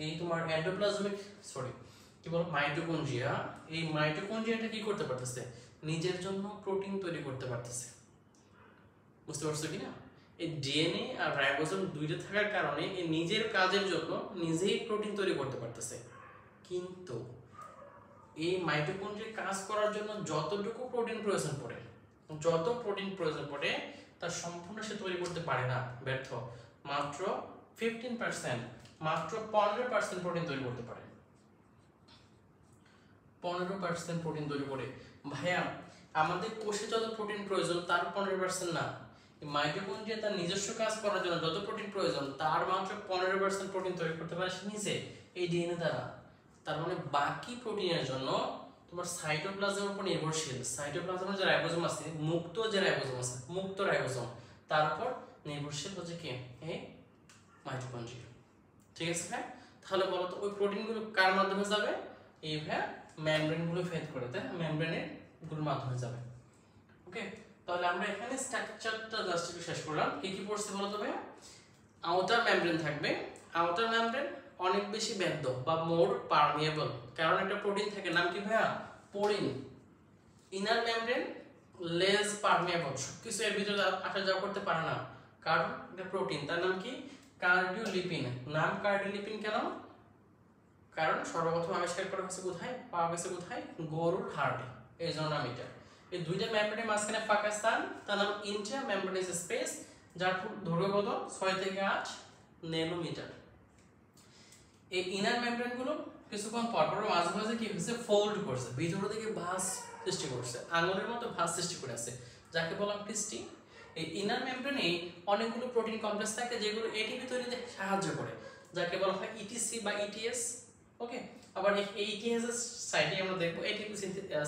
এই তোমার এন্ডোপ্লাজমিক, সরি কি বল, মাইটোকন্ড্রিয়া, এই মাইটোকন্ড্রিয়াটা কি করতে পারতেছে? নিজের জন্য প্রোটিন তৈরি করতে পারতেছে। বুঝতে পারছো কি না? এই ডিএনএ আর রাইবোজোম দুইটা থাকার কারণে এই নিজের কাজের জন্য নিজেই প্রোটিন তৈরি করতে পারতেছে। কিন্তু এই মাইটোকন্ড্রিয়া কাজ করার জন্য যতটুকু প্রোটিন প্রয়োজন পড়ে, তার সম্পূর্ণ সে তৈরি করতে পারে না, ব্যর্থ। মাত্র 15%, মাত্র 15% প্রোটিন তৈরি করতে পারে। 15% প্রোটিন তৈরি করে। ভাইয়া আমাদের কোষে যত প্রোটিন প্রয়োজন তার 15% না, মাইটোকন্ড্রিয়া তার নিজস্ব কাজ করার জন্য যত প্রোটিন প্রয়োজন তার মাত্র 15% প্রোটিন তৈরি করতে পারে সে নিজে, এই ডিএনএ দ্বারা। তার মানে বাকি প্রোটিনের জন্য তোমার সাইটোপ্লাজমের উপর নির্ভরশীল। সাইটোপ্লাজমের যে রাইবোজোম আছে, মুক্ত রাইবোজোম, তার উপর নির্ভরশীল হচ্ছে কি? এই মাইটোকন্ড্রিয়া। ঠিক আছে ভাই? তাহলে বলো তো ওই প্রোটিনগুলো কার মাধ্যমে যাবে? এই ভাই মেমব্রেন গুলো ভেদ করে, তাই মেমব্রেনের গুলোর মাধ্যমে যাবে। ওকে, তাহলে আমরা এখানে স্ট্রাকচারটা জাস্ট একটু শেষ করলাম। কি কি পড়ছে বলো তো ভাই? আউটার মেমব্রেন থাকবে। আউটার মেমব্রেন অনেক বেশি বেদ্য বা মোর পারমিয়েবল, কারণ একটা প্রোটিন থাকে, নাম কি ভাইয়া? Porin. Inner membrane less permeable, সবকিছু এর ভিতরে আসা যাওয়া করতে পারে না, কারণ এটা প্রোটিন। তার নাম কি? কার্ডিওলিপিন। নাম কার্ডিওলিপিন কেন? কারণ সর্বপ্রথম আবিষ্কার করা হয়েছে কোথায়? পাওয়া গেছে কোথায়? গরুর হাড়ে, এই জন্য নাম এটা। এই দুইটা মেমব্রেনের মাঝখানে ফাঁকা স্থান, তার নাম ইন্ট্রা মেমব্রেনাস স্পেস, যার দৈর্ঘ্য কত? 6 থেকে 8 ন্যানোমিটার। এই ইনার মেমব্রেন গুলো কিছুক্ষণ পর পর মাঝে মাঝে কি হচ্ছে? ফোল্ড করছে, ভিতর থেকে ভাঁজ সৃষ্টি করছে, আঙুলের মতো ভাঁজ সৃষ্টি করে আছে, যাকে বলা ক্রিস্টি। এই ইনার মেমব্রেনে অনেকগুলো প্রোটিন কমপ্লেক্স থাকে যেগুলো এটিপি তৈরিতে সাহায্য করে, যাকে বলা হয় ইটিসি বা ইটিএস। ওকে, আবার এই ইটিএস এর সাইডে আমরা দেখব এটিপি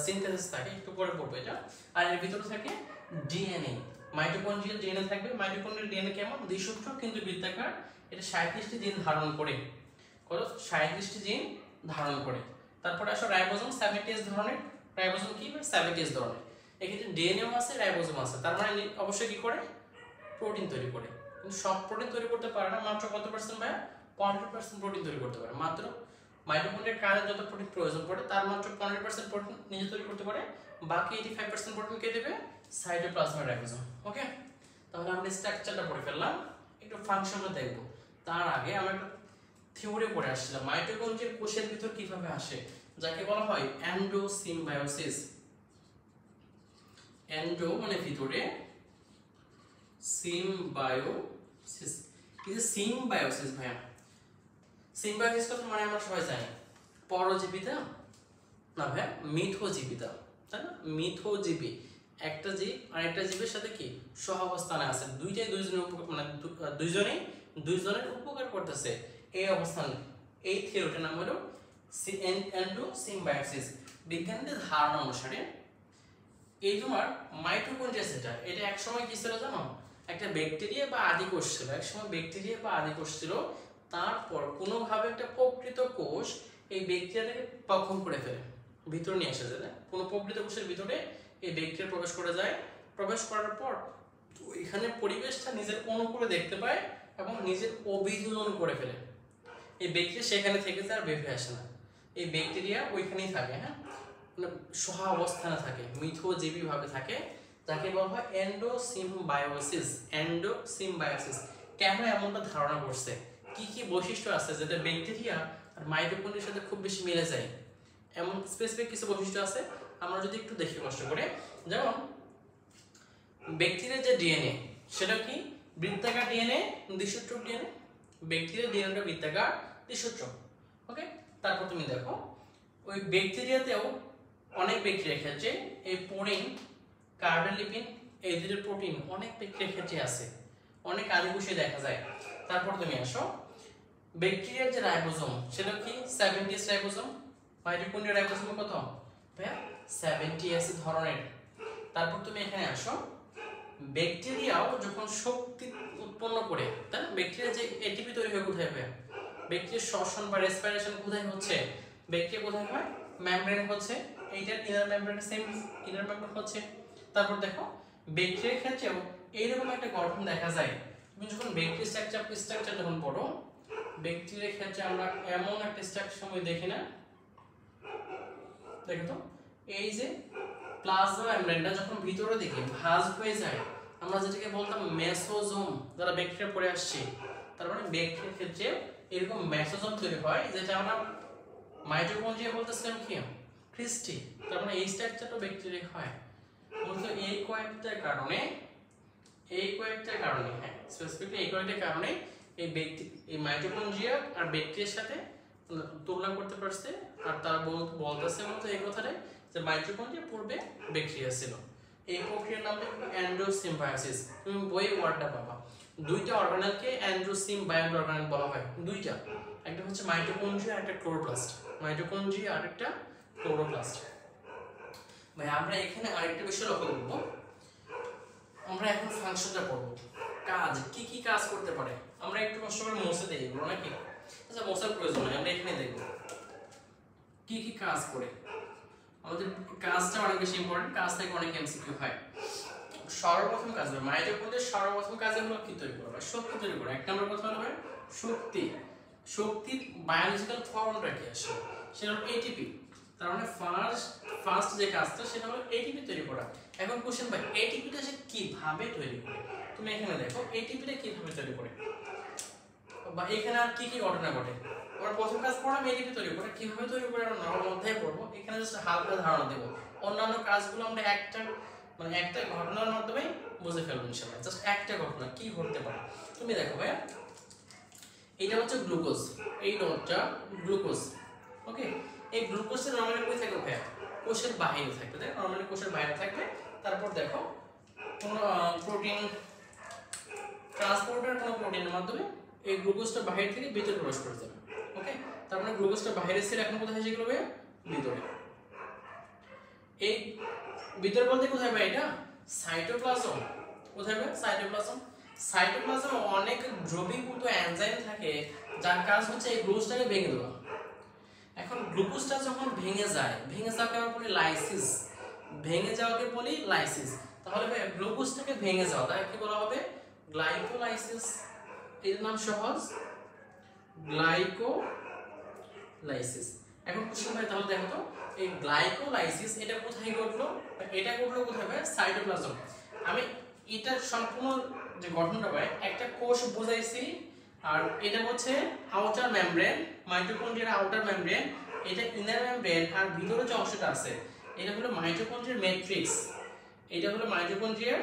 সিনথেসিস থাকে, একটু পরে পড়বো এটা। আর এর ভিতরে থাকে ডিএনএ, মাইটোকন্ড্রিয়াল ডিএনএ থাকবে। মাইটোকন্ড্রিয়াল ডিএনএ কেমন? দ্বিসূত্র কিন্তু বৃত্তাকার। এটা 37টি জিন ধারণ করে। কত? 37টি জিন ধারণ করে। তারপরে আসো রাইবোজোম, 70S ধরনের। রাইবোজোম কি? 70S ধরনের। এক্ষেত্রে ডিএনএও আছে, রাইবোজোম আছে, তার মানে অবশ্যই কি করে? প্রোটিন তৈরি করে। কিন্তু সব প্রোটিন তৈরি করতে পারে না, মাত্র কত পার্সেন্ট ভাই? 15% প্রোটিন তৈরি করতে পারে মাত্র। মাইটোকন্ড্রিয়ার কাজে যত প্রোটিন প্রয়োজন পড়ে তার মাত্র 15% প্রোটিন নিজে তৈরি করতে পারে, বাকি 85% প্রোটিন কে দেবে? সাইটোপ্লাজমের রাইবোজোম। ওকে, তাহলে আমরা স্ট্রাকচারটা পড়ে ফেললাম, একটু ফাংশনটা দেখব। তার আগে আমরা একটা থিওরি পড়ে আসছিলাম, মাইটোকন্ড্রিয়ার কোষের ভিতর কিভাবে আসে, যাকে বলা হয় এন্ডোসিম্বায়োসিস। এন্ডো মানে ভিতরে, সিম্বায়োসিস। এই যে সিম্বায়োসিস ভাইয়া, সিম্বায়োসিস কথা মানে আমরা সবাই জানি পরজীবিতা না ভাইয়া, মিথজীবিতা, তাই না? মিথজীবী একটা জীব আরেকটা জীবের সাথে কি সহাবস্থানে আছে, দুইজনের উপকার, মানে দুইজনের উপকার করতেছে, এই অবস্থান। এই থিওরিটার নাম হলো এন্ডোসিম্বায়োসিস। বিজ্ঞানীদের ধারণা অনুসারে এই তোমার মাইটোকন্ড্রিয়া যেটা, এটা একসময় কি ছিল জানো? একটা ব্যাকটেরিয়া বা আদিকোষ ছিল। একসময় ব্যাকটেরিয়া বা আদিকোষ ছিল, তারপর কোনোভাবে একটা প্রকৃত কোষ এই ব্যাকটেরিয়াটাকে পক্ষম করে ফেলে, ভিতরে নিয়ে আসে যায়। কোনো প্রকৃত কোষের ভিতরে এই ব্যাকটেরিয়া প্রবেশ করে যায়, প্রবেশ করার পর এখানে পরিবেশটা নিজের অনুকূলে দেখতে পায় এবং নিজের অভিযোজন করে ফেলে। এই ব্যাকটেরিয়া সেখানে থেকে যায়, আর বের হয়ে আসে না। এই ব্যাকটেরিয়া ওইখানেই থাকে, হ্যাঁ, সহা অবস্থানে থাকে, মিথজীবী ভাবে থাকে, যাকে বলা হয় এন্ডোসিম্বায়োসিস। এন্ডোসিম্বায়োসিস কেন এমনটা ধারণা করছে? কি কি বৈশিষ্ট্য আছে যেটা ব্যাকটেরিয়া আর মাইটোকন্ড্রিয়ার সাথে খুব বেশি মিলে যায়? এমন স্পেসিফিক কিছু বৈশিষ্ট্য আছে, আমরা যদি একটু দেখি কষ্ট করে। যেমন ব্যাকটেরিয়ার যে ডিএনএ সেটা কি বৃত্তাকার ডিএনএ, দ্বিসূত্রক ডিএনএ। ব্যাকটেরিয়ার ডিএনএটা বৃত্তাকার, দ্বিসূত্রক। ওকে, তারপর তুমি দেখো ওই ব্যাকটেরিয়াতেও অনেক ব্যাকটেরিয়ার ক্ষেত্রে এই পোরিন, কার্বোলিপিন, এই দুটো প্রোটিন অনেক ব্যাকটেরিয়ার ক্ষেত্রে আছে, অনেক আদিকোষে দেখা যায়। তারপর তুমি আসো ব্যাকটেরিয়ার যে রাইবোজোম সেটা কি 70s রাইবোজোম। মাইটোকন্ড্রিয়ার রাইবোজোম কত ভাইয়া 70 ধরনের। তারপর তুমি এখানে আসো ব্যাকটেরিয়াও যখন শক্তি উৎপন্ন করে, তাই না, ব্যাকটেরিয়া যে এটিপি তৈরি হয় কোথায় হয়, ব্যাকটেরিয়ার শ্বসন বা রেসপিরেশন কোথায় হচ্ছে, ব্যাকটেরিয়া কোথায় হয় মেমব্রেন হচ্ছে, এইটার inner membrane same inner membrane হচ্ছে। তারপর দেখো ব্যাকটেরিয়ার ক্ষেত্রেও এইরকম একটা গঠন দেখা যায়। তুমি যখন ব্যাকটেরিয়া স্ট্রাকচার যখন পড়ো, ব্যাকটেরিয়ার ক্ষেত্রে আমরা এমন একটা স্ট্রাকচার সময় দেখি না, দেখো তো এই যে প্লাজমা মেমব্রেনটা যখন ভিতরের দিকে ভাঁজ হয়ে যায়, আমরা যেটাকে বলতাম মেসোজোম, যারা ব্যাকটেরিয়া পড়ে আসছে, তার মানে ব্যাকটেরিয়ার ক্ষেত্রে এরকম মেসোজোম তৈরি হয়, যেটা আমরা মাইটোকন্ড্রিয়া বলতেছিলাম কি ক্রিস্টি। তার মানে এই স্ট্রাকচারটা ব্যাকটেরিয়া হয় মূলত এই কয়েকটা কারণে, হ্যাঁ স্পেসিফিকলি এই কয়েকটা কারণে এই মাইটোকন্ড্রিয়া আর ব্যাকটেরিয়ার সাথে তুলনা করতে পারছে। আর তারা বলতেছে মূলত এই কথাটাই যে মাইটোকন্ড্রিয়া পূর্বে ব্যাকটেরিয়া ছিল। এই প্রক্রিয়ার নাম হলো এন্ডোসিম্বায়োসিস। তুমি বইয়ে ওয়ার্ডটা পাবা। দুইটা অর্গানেলকে এন্ডোসিম্বায়োন্ট অর্গানেল বলা হয়, দুইটা, একটা হচ্ছে মাইটোকন্ড্রিয়া আর একটা ক্লোরোপ্লাস্ট। মাইটোকন্ড্রিয়া আর একটা ক্লোরোপ্লাস্ট। ভাই আমরা এখানে আরেকটা বিষয় লক্ষ্য করব, আমরা এখন ফাংশনটা পড়ব, কাজ কি কি কাজ করতে পারে। আমরা একটু কষ্ট করে মুছে দেই এগুলো নাকি, আচ্ছা মোছার প্রয়োজন নেই, আমরা এখানে দেখব কি কি কাজ করে। আমাদের কাজটা অনেক বেশি ইম্পর্টেন্ট, কাজ থেকে অনেক এমসিকিউ হয়। সর্বপ্রথম কাজ হবে মাইটোকন্ড্রিয়ার সর্বপ্রথম কাজ হলো কি তৈরি করা, শক্তি তৈরি করা। এক নম্বর কথা হলো শক্তি। শক্তির বায়োলজিক্যাল ফর্মটা কি আসে, সেটা হলো এটিপি। তার মানে ফার্স্ট যে কাজটা সেটা হলো এটিপি তৈরি করা। এখন কোশ্চেন ভাই এটিপিটা সে কিভাবে তৈরি করে, তুমি এখানে দেখো এটিপিটা কিভাবে তৈরি করে বা এখানে আর কি কি ঘটনা ঘটে। আমরা প্রথম কাজ পড়লাম এটিপি তৈরি করে, কিভাবে তৈরি করে আমরা নরমাল অধ্যায়ে পড়বো। এখানে জাস্ট হালকা ধারণা দেব, অন্যান্য কাজগুলো আমরা একটা ঘটনার মাধ্যমে বুঝে ফেলবো ইনশাআল্লাহ। জাস্ট একটা ঘটনা কি ঘটতে পারে। তুমি দেখো ভাইয়া এটা হচ্ছে গ্লুকোজ, এই নোটটা গ্লুকোজ। ওকে, এই গ্লুকোজটা নরমালি কই থাকে ভাইয়া, কোষের বাইরে থাকবে, তাই নরমালি কোষের বাইরে থাকবে। তারপর দেখো কোন প্রোটিন ট্রান্সপোর্টার, কোন প্রোটিনের মাধ্যমে এই গ্লুকোজটা বাইরে থেকে ভিতরে প্রবেশ করে যাবে। ওকে, তার মানে গ্লুকোজটা বাইরে ছিল, এখন কোথায় এসে গেল ভাইয়া ভিতরে। এই ভিতরে বলতে কোথায় ভাই, এটা সাইটোপ্লাজম। কোথায় ভাই সাইটোপ্লাজম। সাইটোপ্লাজমে অনেক দ্রবীভূত এনজাইম থাকে যার কাজ হচ্ছে এই গ্লুকোজটাকে ভেঙে দেওয়া। এখন গ্লুকোজটা যখন ভেঙে যাওয়াকে আমরা বলি লাইসিস, তাহলে ভাই গ্লুকোজটাকে ভেঙে যাওয়া তাই কি বলা হবে গ্লাইকোলাইসিস। এর নাম সহজ গ্লাইকোলাইসিস। এখন কোশ্চেন ভাই তাহলে দেখো তো এই গ্লাইকোলাইসিস এটা কোথায় ঘটলো, এটা ঘটলো কোথায় ভাই সাইটোপ্লাজম। আমি এটা সম্পূর্ণ যে গঠনটা ভাই একটা কোষ বুঝাইছি, আর এটা হচ্ছে আউটার মেমব্রেন, মাইটোকন্ড্রিয়ার আউটার মেমব্রেন, এটা ইনার মেমব্রেন, আর ভিতরে যে অংশটা আছে এটা হলো মাইটোকন্ড্রিয়ার ম্যাট্রিক্স। এটা হলো মাইটোকন্ড্রিয়ার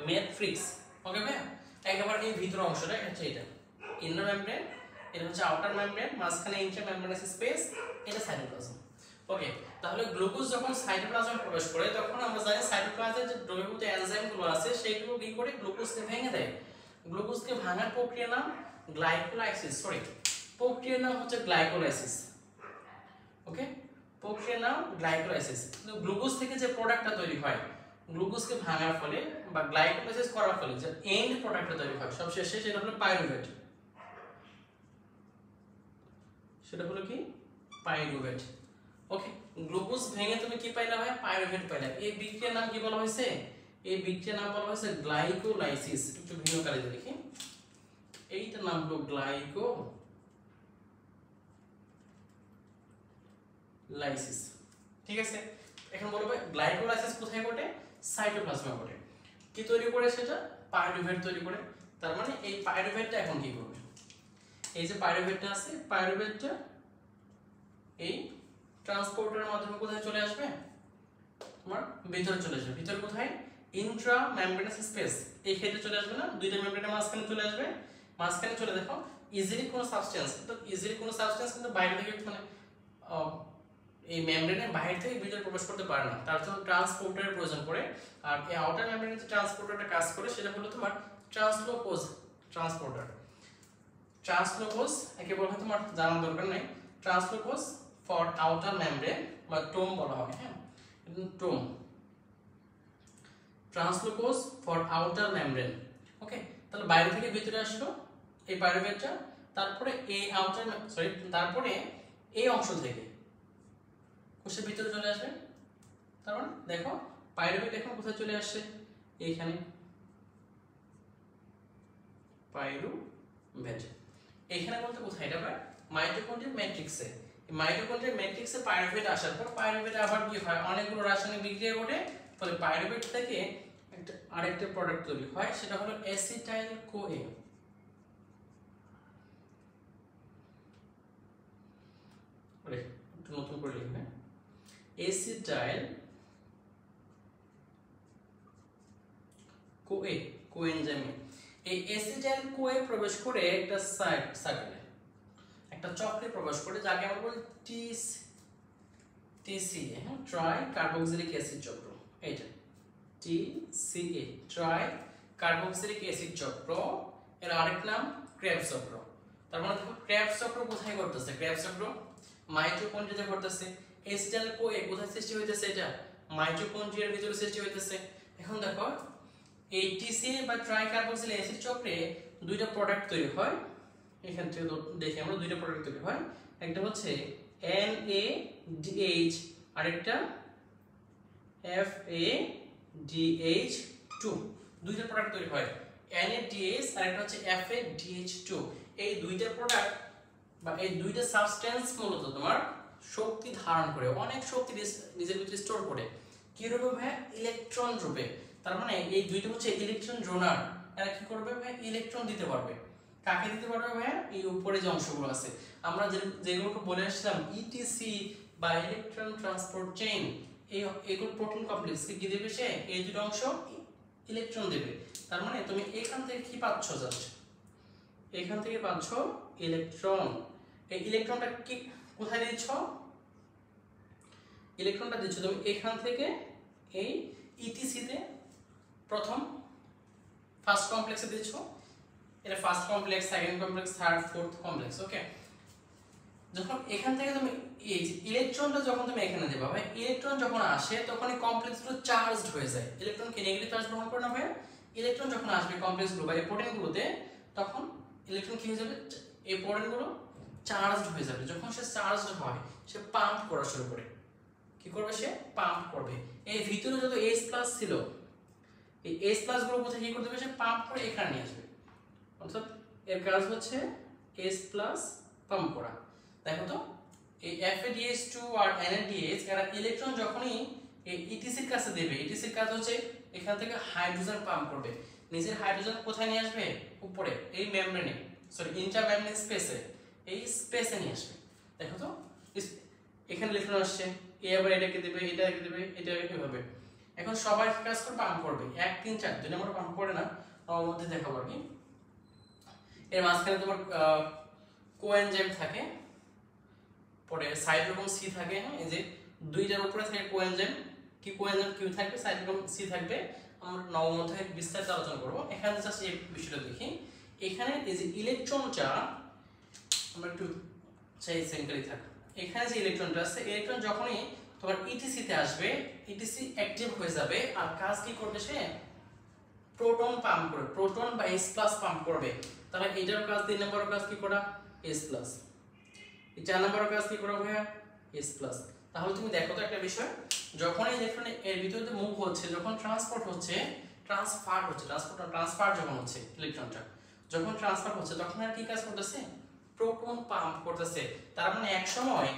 ম্যাট্রিক্স। ওকে ভাই, একেবারে এই ভিতর অংশটা হচ্ছে এটা ইনার মেমব্রেন, এটা হচ্ছে আউটার মেমব্রেন, মাঝখানে ইন্টারমেমব্রেনাস স্পেস, এটা সাইটোপ্লাজম। ওকে, তাহলে গ্লুকোজ যখন সাইটোপ্লাজমে প্রবেশ করে তখন আমরা জানি সাইটোপ্লাজমের যে দ্রবীভূত এনজাইমগুলো আছে সেগুলো কি করে গ্লুকোজকে ভেঙে দেয়। গ্লুকোজকে ভাঙার প্রক্রিয়ার নাম গ্লাইকোলাইসিস, প্রক্রিয়ার নাম হচ্ছে গ্লাইকোলাইসিস। ওকে, প্রক্রিয়ার নাম গ্লাইকোলাইসিস। কিন্তু গ্লুকোজ থেকে যে প্রোডাক্টটা তৈরি হয় গ্লুকোজকে ভাঙার ফলে বা গ্লাইকোলাইসিস করার ফলে যে এন্ড প্রোডাক্টটা তৈরি হয় সবশেষে সেটা হলো পাইরুভেট। সেটা হলো কি পাইরুভেট। ওকে, গ্লুকোজ ভেঙে তুমি কি পাইলা ভাই পাইরুভেট পাইলা। এই বিক্রিয়ার নাম কি বলা হয়েছে, এই বিক্রিয়ার নাম বলা হয়েছে গ্লাইকোলাইসিস। একটু ভিন্ন কালিতে দেখি, এইটার নাম হলো গ্লাইকোলাইসিস। ঠিক আছে, এখন বলবো গ্লাইকোলাইসিস কোথায় ঘটে, সাইটোপ্লাজমে ঘটে। কি তৈরি করে সেটা পাইরুভেট তৈরি করে। তার মানে এই পাইরুভেটটা এখন কি করবে, এই যে পাইরুভেটটা আছে পাইরুভেটটা এই ট্রান্সপোর্টারের মাধ্যমে কোথায় চলে আসবে তোমার ভিতরে চলে আসবে। ভিতরে কোথায়? ইন্ট্রা মেমব্রেনাস স্পেস, এই ক্ষেত্রে চলে আসবে না, দুইটা মেমব্রেনের মাঝখানে চলে আসবে। মাঝখানে চলে দেখো ইজিলি কোনো সাবস্টেন্স, তো ইজিলি কোনো সাবস্টেন্স কিন্তু বাইরে থেকে মানে এই মেমব্রেনের বাইরে থেকে ভিতরে প্রবেশ করতে পারে না, তার জন্য ট্রান্সপোর্টারের প্রয়োজন পড়ে। আর এই আউটার মেমব্রেনে যে ট্রান্সপোর্টারটা কাজ করে সেটা হলো তোমার ট্রান্সলোকোজ ট্রান্সপোর্টার। ট্রান্সলোকোজ একে বলা হয়, তোমার জানার দরকার নেই, ট্রান্সলোকোজ ফর আউটার মেমব্রেন বা টোম বলা হয়। হ্যাঁ, টোম, ট্রান্সলোকোজ ফর আউটার মেমব্রেন। ওকে, তাহলে বাইরে থেকে ভিতরে আসলো এই পাইরুভেটটা, তারপরে এই আউটার তারপরে এই অংশ থেকে কোষের ভিতরে চলে আসবে। তার মানে দেখো পাইরুভেট এখন কোথায় চলে আসছে? এইখানে পাইরুভেট। এইখানে বলতে কোথায়? এটা পায় মাইটোকন্ড্রিয়াল ম্যাট্রিক্সে। মাইটোকন্ড্রিয়াল ম্যাট্রিক্সে পাইরুভেট আসার পর পাইরুভেটে আবার কি হয়? অনেকগুলো রাসায়নিক বিক্রিয়া ঘটে, ফলে পাইরুভেট থেকে আরেকটা প্রোডাক্ট তৈরি হয়, সেটা হলো অ্যাসিটাইল কোএ। একটু নতুন করে লিখবে, অ্যাসিটাইল কোএ, কোএনজাইমে। এই অ্যাসিটাইল কোএ প্রবেশ করে একটা সার্কেলে, একটা চক্রে প্রবেশ করে, যাকে আমরা বলি টিসিএ, হ্যাঁ, ট্রাই কার্বক্সিলিক অ্যাসিড চক্র। এইটা টিসিএ, ট্রাই কার্বক্সিলিক অ্যাসিড চক্র। এর আরেক নাম ক্রেবস চক্র। তার মানে দেখো ক্রেবস চক্র কোথায় ঘটতেছে? ক্রেবস চক্র মাইটোকন্ড্রিয়াতে ঘটতেছে। অ্যাসিটাইল কোএ কোথায় সৃষ্টি হইতেছে? এটা মাইটোকন্ড্রিয়ার ভিতরে সৃষ্টি হইতেছে। এখন দেখো এই টিসিএ বা ট্রাই কার্বক্সিলিক অ্যাসিড চক্রে দুইটা প্রোডাক্ট তৈরি হয়। এখান থেকে দেখি আমরা দুইটা প্রোডাক্ট তৈরি হয়, একটা হচ্ছে NADH, আরেকটা FADH2। দুইটা প্রোডাক্ট তৈরি হয়, NADH আর একটা হচ্ছে FADH2। এই দুইটা প্রোডাক্ট বা এই দুইটা সাবস্টেন্স মূলত তোমার শক্তি ধারণ করে, অনেক শক্তি নিজের ভিতরে স্টোর করে। কি রূপে ভাই? ইলেকট্রন রূপে। তার মানে এই দুইটা হচ্ছে ইলেকট্রন ডোনার। এরা কি করবে ভাই? ইলেকট্রন দিতে পারবে। কাকে দিতে পারবে ভাই? এই উপরে যে অংশগুলো আছে আমরা যেগুলোকে বলে আসলাম ইটিসি বা ইলেকট্রন ট্রান্সপোর্ট চেইন, এগুলো প্রোটিন কমপ্লেক্সকে কি দেবে? সে এই দুটো অংশ ইলেকট্রন দেবে। তার মানে তুমি এখান থেকে কি পাচ্ছ? জাস্ট এখান থেকে পাচ্ছ ইলেকট্রন। এই ইলেকট্রনটা কি কোথায় দিচ্ছ? ইলেকট্রনটা দিচ্ছ তুমি এখান থেকে এই ইটিসি তে, প্রথম ফার্স্ট কমপ্লেক্সে দিচ্ছ। এটা first complex, second complex, third, fourth complex. Okay, যখন এখান থেকে তুমি এই ইলেকট্রনটা যখন তুমি এখানে দেবা ভাই, ইলেকট্রন যখন আসে তখন এই কমপ্লেক্সগুলো চার্জড হয়ে যায়। ইলেকট্রন কি নেগেটিভ চার্জ গ্রহণ করে না ভাই? ইলেকট্রন যখন আসবে কমপ্লেক্সগুলো বা এই প্রোটিনগুলোতে, তখন ইলেকট্রন কি হয়ে যাবে? এই প্রোটিনগুলো চার্জড হয়ে যাবে। যখন সে চার্জড হয়, সে পাম্প করা শুরু করে। কি করবে? সে পাম্প করবে। এই ভিতরে যত H+ ছিল, এই H+ গুলো কোথায় কি করতে হবে? সে পাম্প করে এখানে নিয়ে আসবে। অর্থাৎ এর কাজ হচ্ছে H+ পাম্প করা। দেখো তো এই FADH2 আর NADH এরা ইলেকট্রন যখনই এই ইটিসির কাছে দেবে, ইটিসির কাজ হচ্ছে এখান থেকে হাইড্রোজেন পাম্প করবে। নিজের হাইড্রোজেন কোথায় নিয়ে আসবে? উপরে এই মেমব্রেনে, সরি ইন্ট্রামেমব্রেন স্পেসে, এই স্পেসে নিয়ে আসবে। দেখো তো এখানে ইলেকট্রন আসছে, এ আবার এটাকে দেবে, এটাকে দেবে, এটা এভাবে। এখন সবাই কাজ করে পাম্প করবে 1 3 4, 2 নম্বর পাম্প করে না, ওর মধ্যে দেখাবো আর কি। এর মাঝখানে তোমার কোএনজাইম থাকে, পরে সাইটোক্রোম সি থাকে। হ্যাঁ, এই যে দুইটার উপরে থাকে কোএনজাইম, কি কোএনজাইম কিউ থাকবে, সাইটোক্রোম সি থাকবে। আমরা নবম অধ্যায়ে বিস্তারিত আলোচনা করব। এখানে জাস্ট এই বিষয়টা দেখি। এখানে এই যে ইলেকট্রনটা, আমরা একটু চাই সেন্টারে থাক, এখানে যে ইলেকট্রনটা আছে, ইলেকট্রন যখনই তোমার ইটিসি তে আসবে, ইটিসি অ্যাক্টিভ হয়ে যাবে। আর কাজ কি করবে? সে প্রোটন পাম্প করবে, প্রোটন বা H+ পাম্প করবে। তাহলে এটার কাজ 3 নম্বরের কাজ কি করা? H+। এই 4 নম্বরের কাজ কি করা ভাইয়া? H+। তাহলে তুমি দেখো তো একটা বিষয়, যখন ইলেকট্রন এর ভিতরে মুভ হচ্ছে, যখন ট্রান্সপোর্ট হচ্ছে, ট্রান্সফার যখন হচ্ছে, ইলেকট্রনটা যখন ট্রান্সফার হচ্ছে, তখন আর কি কাজ করতেছে? প্রোটন পাম্প করতেছে। তার মানে এক সময়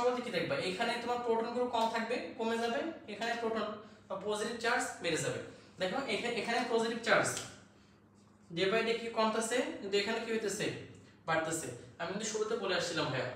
বলতে কি দেখবা, এখানে তোমার প্রোটনগুলো কম থাকবে, কমে যাবে, এখানে প্রোটন বা পজিটিভ চার্জ বেড়ে যাবে। দেখো এখানে positive charge day by day কি কমতেছে, কিন্তু এখানে কি হইতেছে? বাড়তেছে। আমি কিন্তু শুরুতে বলে আসছিলাম ভাইয়া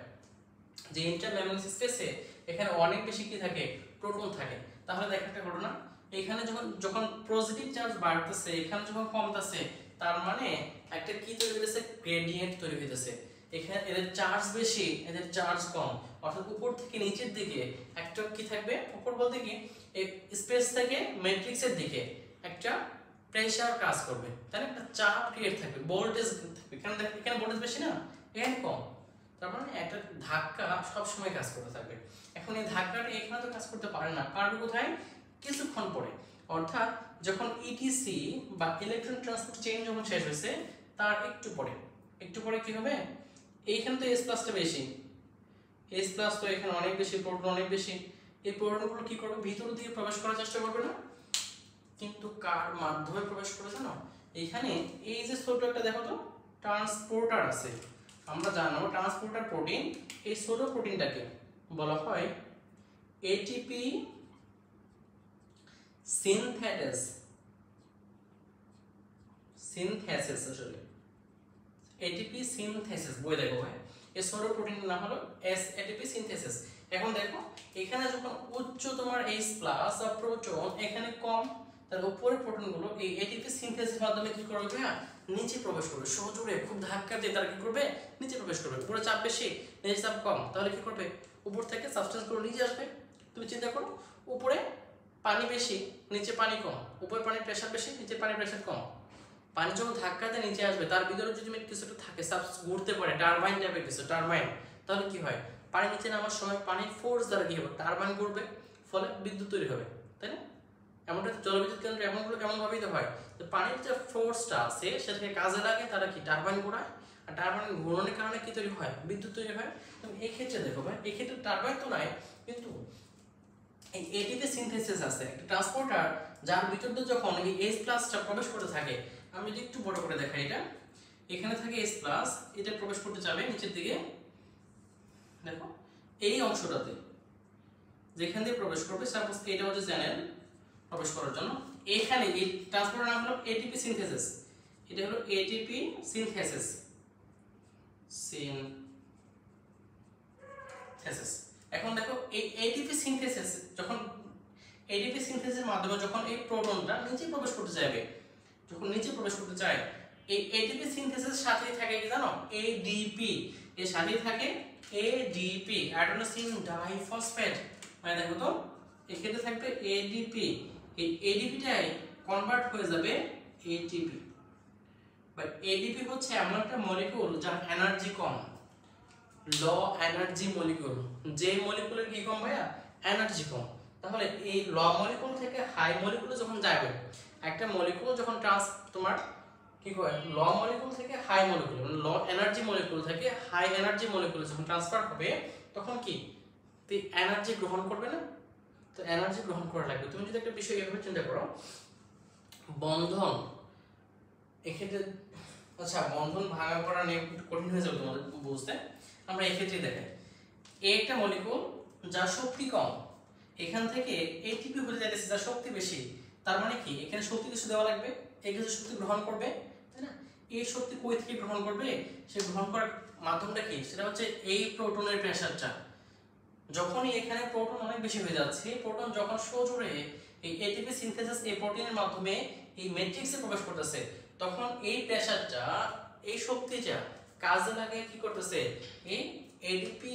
যে ইন্টারমেমব্রেন স্পেসে এখানে অনেক বেশি কি থাকে? প্রোটন থাকে। তাহলে দেখো একটা ঘটনা, এখানে যখন যখন পজিটিভ চার্জ বাড়তেছে, এখানে যখন কমতেছে, তার মানে একটা কি তৈরি হইতেছে, গ্রেডিয়েন্ট তৈরি হইতেছে। এখানে এদের চার্জ বেশি, এদের চার্জ কম, অর্থাৎ উপর থেকে নিচের দিকে একটা কি থাকবে, উপর বলতে কি স্পেস থেকে ম্যাট্রিক্সের দিকে একটা প্রেসার কাজ করবে, তাই না, একটা চাপ ক্রিয়েট থাকবে, ভোল্টেজ থাকবে। এখানে ভোল্টেজ বেশি না, এখানে কম, তার মানে একটা ধাক্কা সব সময় কাজ করতে থাকবে। এখন এই ধাক্কাটা এখানে তো কাজ করতে পারে না, কারণ কোথায়, কিছুক্ষণ পরে, অর্থাৎ যখন ইটিসি বা ইলেকট্রন ট্রান্সপোর্ট চেইন যখন শেষ হয়েছে তার একটু পরে কি হবে, এইখানে তো এস প্লাসটা বেশি, এস প্লাস তো এখানে অনেক বেশি, প্রোটন অনেক বেশি, এই প্রোটনগুলো কি করবে, ভিতর দিকে প্রবেশ করার চেষ্টা করবে না, কিন্তু কার মাধ্যমে প্রবেশ করে জানো, এইখানে এই যে ছোট একটা দেখো তো ট্রান্সপোর্টার আছে, আমরা জানো ট্রান্সপোর্টার প্রোটিন, এই ছোট প্রোটিনটাকে বলা হয় এটিপি সিনথেসিস, আসলে এটিপি সিনথেসিস, বই দেখো ভাই, এই ছোট প্রোটিনের নাম হলো এটিপি সিনথেসিস। এখন দেখো এখানে যখন উচ্চ তোমার H+ আর প্রোটন এখানে কম, তার উপরের প্রোটনগুলো এই এটিপি সিনথেসিসের মাধ্যমে কি করবে, নিচে প্রবেশ করবে, সজোরে খুব ধাক্কা দিয়ে তারা কি করবে, নিচে প্রবেশ করবে। উপরে চাপ বেশি, নিচে চাপ কম, তাহলে কি করবে, উপর থেকে সাবস্টেন্সগুলো নিচে আসবে। তুমি চিন্তা করো, উপরে পানি বেশি, নিচে পানি কম, উপরে পানির প্রেসার বেশি, নিচে পানির প্রেসার কম, পানি যখন ধাক্কা দিয়ে নিচে আসবে, তার ভিতরে যদি কিছু একটা থাকে, ঘুরতে পারে, টারবাইন টাইপের কিছু, টারবাইন, তাহলে কি হয়, পানি নিচে নামার সময় পানির ফোর্স দ্বারা কি হবে, টারবাইন ঘুরবে, ফলে বিদ্যুৎ তৈরি হবে, তাই না। এমনটা জলবিদ্যুৎ কেন্দ্র এমন ভাবেই তো হয়, যে পানির যে ফোর্সটা আছে সেটাকে কাজে লাগে, তারা কি টারবাইন ঘোরায়, আর টারবাইন ঘোরানোর কারণে কি তৈরি হয়, বিদ্যুৎ তৈরি হয়। তুমি এই ক্ষেত্রে দেখো ভাই, এই ক্ষেত্রে টারবাইন তো নাই, কিন্তু এই এটিপি সিনথেসিস আছে, একটা ট্রান্সপোর্টার, যার ভিতর দিয়ে যখন এই H+টা প্রবেশ করতে থাকে, আমি যদি একটু বড় করে দেখাই, এটা এখানে থাকে H+, এটা প্রবেশ করতে যাবে নিচের দিকে, দেখো এই অংশটাতে যেখান দিয়ে প্রবেশ করবে, সাপোজ এটা হচ্ছে চ্যানেল প্রবেশ করার জন্য, এখানে এই ট্রান্সপোর্টার নাম হলো এটিপি সিনথেসিস, এটা হলো এটিপি সিনথেসিস, এখন দেখো এই এটিপি সিনথেসিস, যখন এটিপি সিনথেসিসের মাধ্যমে যখন এই প্রোটনটা নিচে প্রবেশ করতে যাবে, যখন নিচে প্রবেশ করতে চায়, এই এটিপি সিনথেসিসের সাথেই থাকে কি জানো, এডিপি, এর সাথেই থাকে এডিপি, অ্যাডেনোসিন ডাইফসফেট, মানে দেখো তো এখানে থাকবে এডিপি, এই এডিপিটাই কনভার্ট হয়ে যাবে এটিপি। বাট এডিপি হচ্ছে এমন একটা মলিকিউল যার এনার্জি কম, লো এনার্জি মলিকিউল, যে মলিকিউলের কি কম ভাইয়া, এনার্জি কম। তাহলে এই লো মলিকিউল থেকে হাই মলিকিউলে যখন যাবে, একটা মলিকিউল যখন তোমার কি কয়, লো মলিকিউল থেকে হাই মলিকিউল, মানে লো এনার্জি মলিকিউল থেকে হাই এনার্জি মলিকিউলে যখন ট্রান্সফার হবে, তখন কি এনার্জি গ্রহণ করবে না, তো এনার্জি গ্রহণ করা লাগবে। তুমি যদি একটা বিষয় এভাবে চিন্তা করো, বন্ধন, এক্ষেত্রে আচ্ছা বন্ধন ভাঙা করা নিয়ে একটু কঠিন হয়ে যাবে তোমাদের বুঝতে, আমরা এক্ষেত্রে দেখাই, একটা মলিকিউল যার শক্তি কম, এখান থেকে এটিপি হয়ে যাচ্ছে যার শক্তি বেশি, তার মানে কি এখানে শক্তি কিছু দেওয়া লাগবে, এই কিছু শক্তি গ্রহণ করবে, তাই না। এই শক্তি কই থেকে গ্রহণ করবে, সে গ্রহণ করার মাধ্যমটা কি, সেটা হচ্ছে এই প্রোটনের প্রেসারটা। যখনই এখানে প্রোটন অনেক বেশি হয়ে যাচ্ছে, প্রোটন যখন সজোরে এই এটিপি সিনথেসিস এই প্রোটিনের মাধ্যমে এই ম্যাট্রিক্সে প্রবেশ করতেছে, তখন এই প্রেসারটা, এই শক্তিটা কাজে লাগে কি করতেছে, এই এডিপি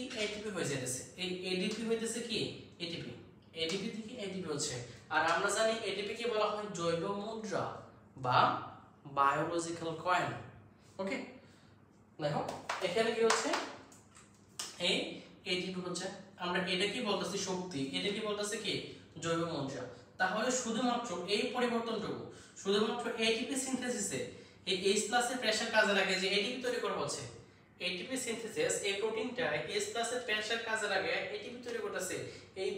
হয়ে যাচ্ছে, এই এডিপি হইতেছে কি এটিপি, এডিপি থেকে এটিপি হচ্ছে। আর আমরা জানি এটিপি কে বলা হয় জৈব মুদ্রা বা বায়োলজিক্যাল কয়েন। ওকে, দেখো এখানে কি হচ্ছে, এই এটিপি হচ্ছে, আমরা এটা কি বলতেছি শক্তি, এটা কি বলতেছে কি জৈব মুদ্রা। তাহলে শুধুমাত্র এই পরিবর্তনটুকু, শুধুমাত্র এটিপি সিনথেসিসে এই H+ এর প্রেসার কাজে লাগে, যে এটিপি তৈরি করবে হচ্ছে এটিপি সিনথেসিস, এই প্রোটিনটা H+ এর প্রেসার কাজে লাগে এটিপি তৈরি করতেছে, এই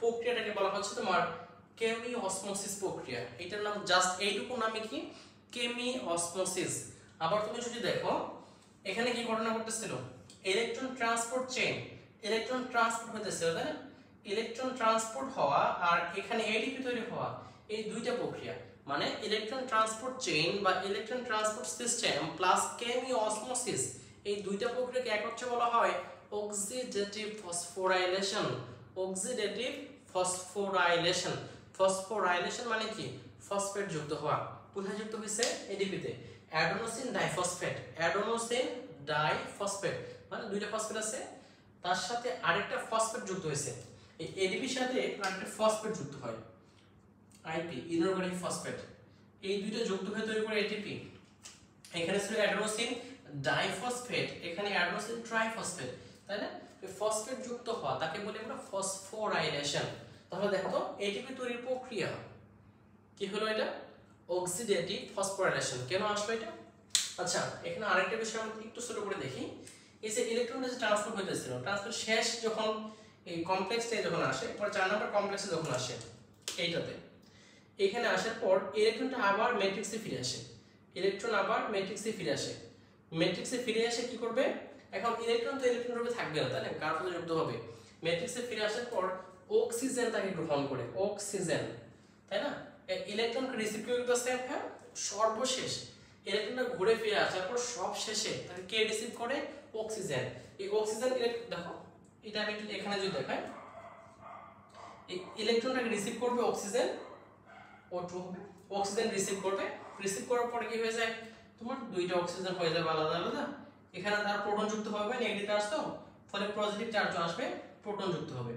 প্রক্রিয়াটাকে বলা হচ্ছে তোমার কেমিওসমোসিস প্রক্রিয়া। এটার নাম জাস্ট এইটুকু নামে কি কেমিওসমোসিস। আবার তুমি যদি দেখো এখানে কি ঘটনা ঘটতেছিল, electron transport chain, electron transport হইতেছে, তাই না, ইলেকট্রন ট্রান্সপোর্ট হওয়া আর এখানে এডিপি তৈরি হওয়া, এই দুইটা প্রক্রিয়া, মানে ইলেকট্রন ট্রান্সপোর্ট চেইন বা electron transport system plus chemiosmosis, এই দুইটা প্রক্রিয়াকে একত্রে বলা হয় oxidative phosphorylation, oxidative phosphorylation. Phosphorylation মানে কি? ফসফেট যুক্ত হওয়া। কোথায় যুক্ত হয়েছে? এডিপিতে। Adenosine diphosphate. অ্যাডেনোসিন ডাইফসফেট মানে দুইটা ফসফেট আছে, তার সাথে আরেকটা ফসফেট যুক্ত হয়েছে। এই এডিপির সাথে আরেকটা ফসফেট যুক্ত হয়, আইপি, ইনঅর্গানিক ফসফেট। এই দুইটা যুক্ত হয়ে তৈরি করে এটিপি। এখানে ছিল অ্যাডেনোসিন ডাইফসফেট, এখানে অ্যাডেনোসিন ট্রাইফসফেট, তাই না? এই ফসফেট যুক্ত হওয়া তাকে বলি আমরা ফসফোরাইলেশন। তাহলে দেখো তো এটিপি তৈরির প্রক্রিয়া কি হলো? এটা অক্সিডেটিভ ফসফোরাইলেশন। কেন আসলো এটা? আচ্ছা, এখানে আরেকটা বিষয় আমরা একটু ছোট করে দেখি। এই যে ইলেকট্রনটা যে ট্রান্সফার হইতেছিল, ট্রান্সফার শেষ যখন এই কমপ্লেক্সে যখন আসে, পরে 4 নম্বর কমপ্লেক্সে যখন আসে এইটাতে, এখানে আসার পর ইলেকট্রনটা আবার ম্যাট্রিক্সে ফিরে আসে। ইলেকট্রন আবার ম্যাট্রিক্সে ফিরে আসে। ম্যাট্রিক্সে ফিরে এসে কি করবে? এখন ইলেকট্রন তো ইলেকট্রন রূপে থাকবে না, তাই না? কার সাথে যুক্ত হবে? ম্যাট্রিক্সে ফিরে আসার পর অক্সিজেন তাকে গ্রহণ করে, অক্সিজেন, তাই না? ইলেকট্রনকে রিসিভ করে করতেছে, হ্যাঁ, সর্বশেষ ইলেকট্রনটা ঘুরে ফিরে আসার পর সব শেষে তাকে কে রিসিভ করে? অক্সিজেন। এই অক্সিজেন দেখো, এটা আমি এখানে যদি দেখাই, এই ইলেকট্রনটাকে রিসিভ করবে অক্সিজেন, O2 হবে, অক্সিজেন রিসিভ করবে। রিসিভ করার পরে কি হয়ে যায়? তোমার দুইটা অক্সিজেন হয়ে যাবে আলাদা আলাদা। এখানে তার প্রোটন যুক্ত হবে, নেগেটিভ চার্জ তো, ফলে পজিটিভ চার্জ আসবে, প্রোটন যুক্ত হবে,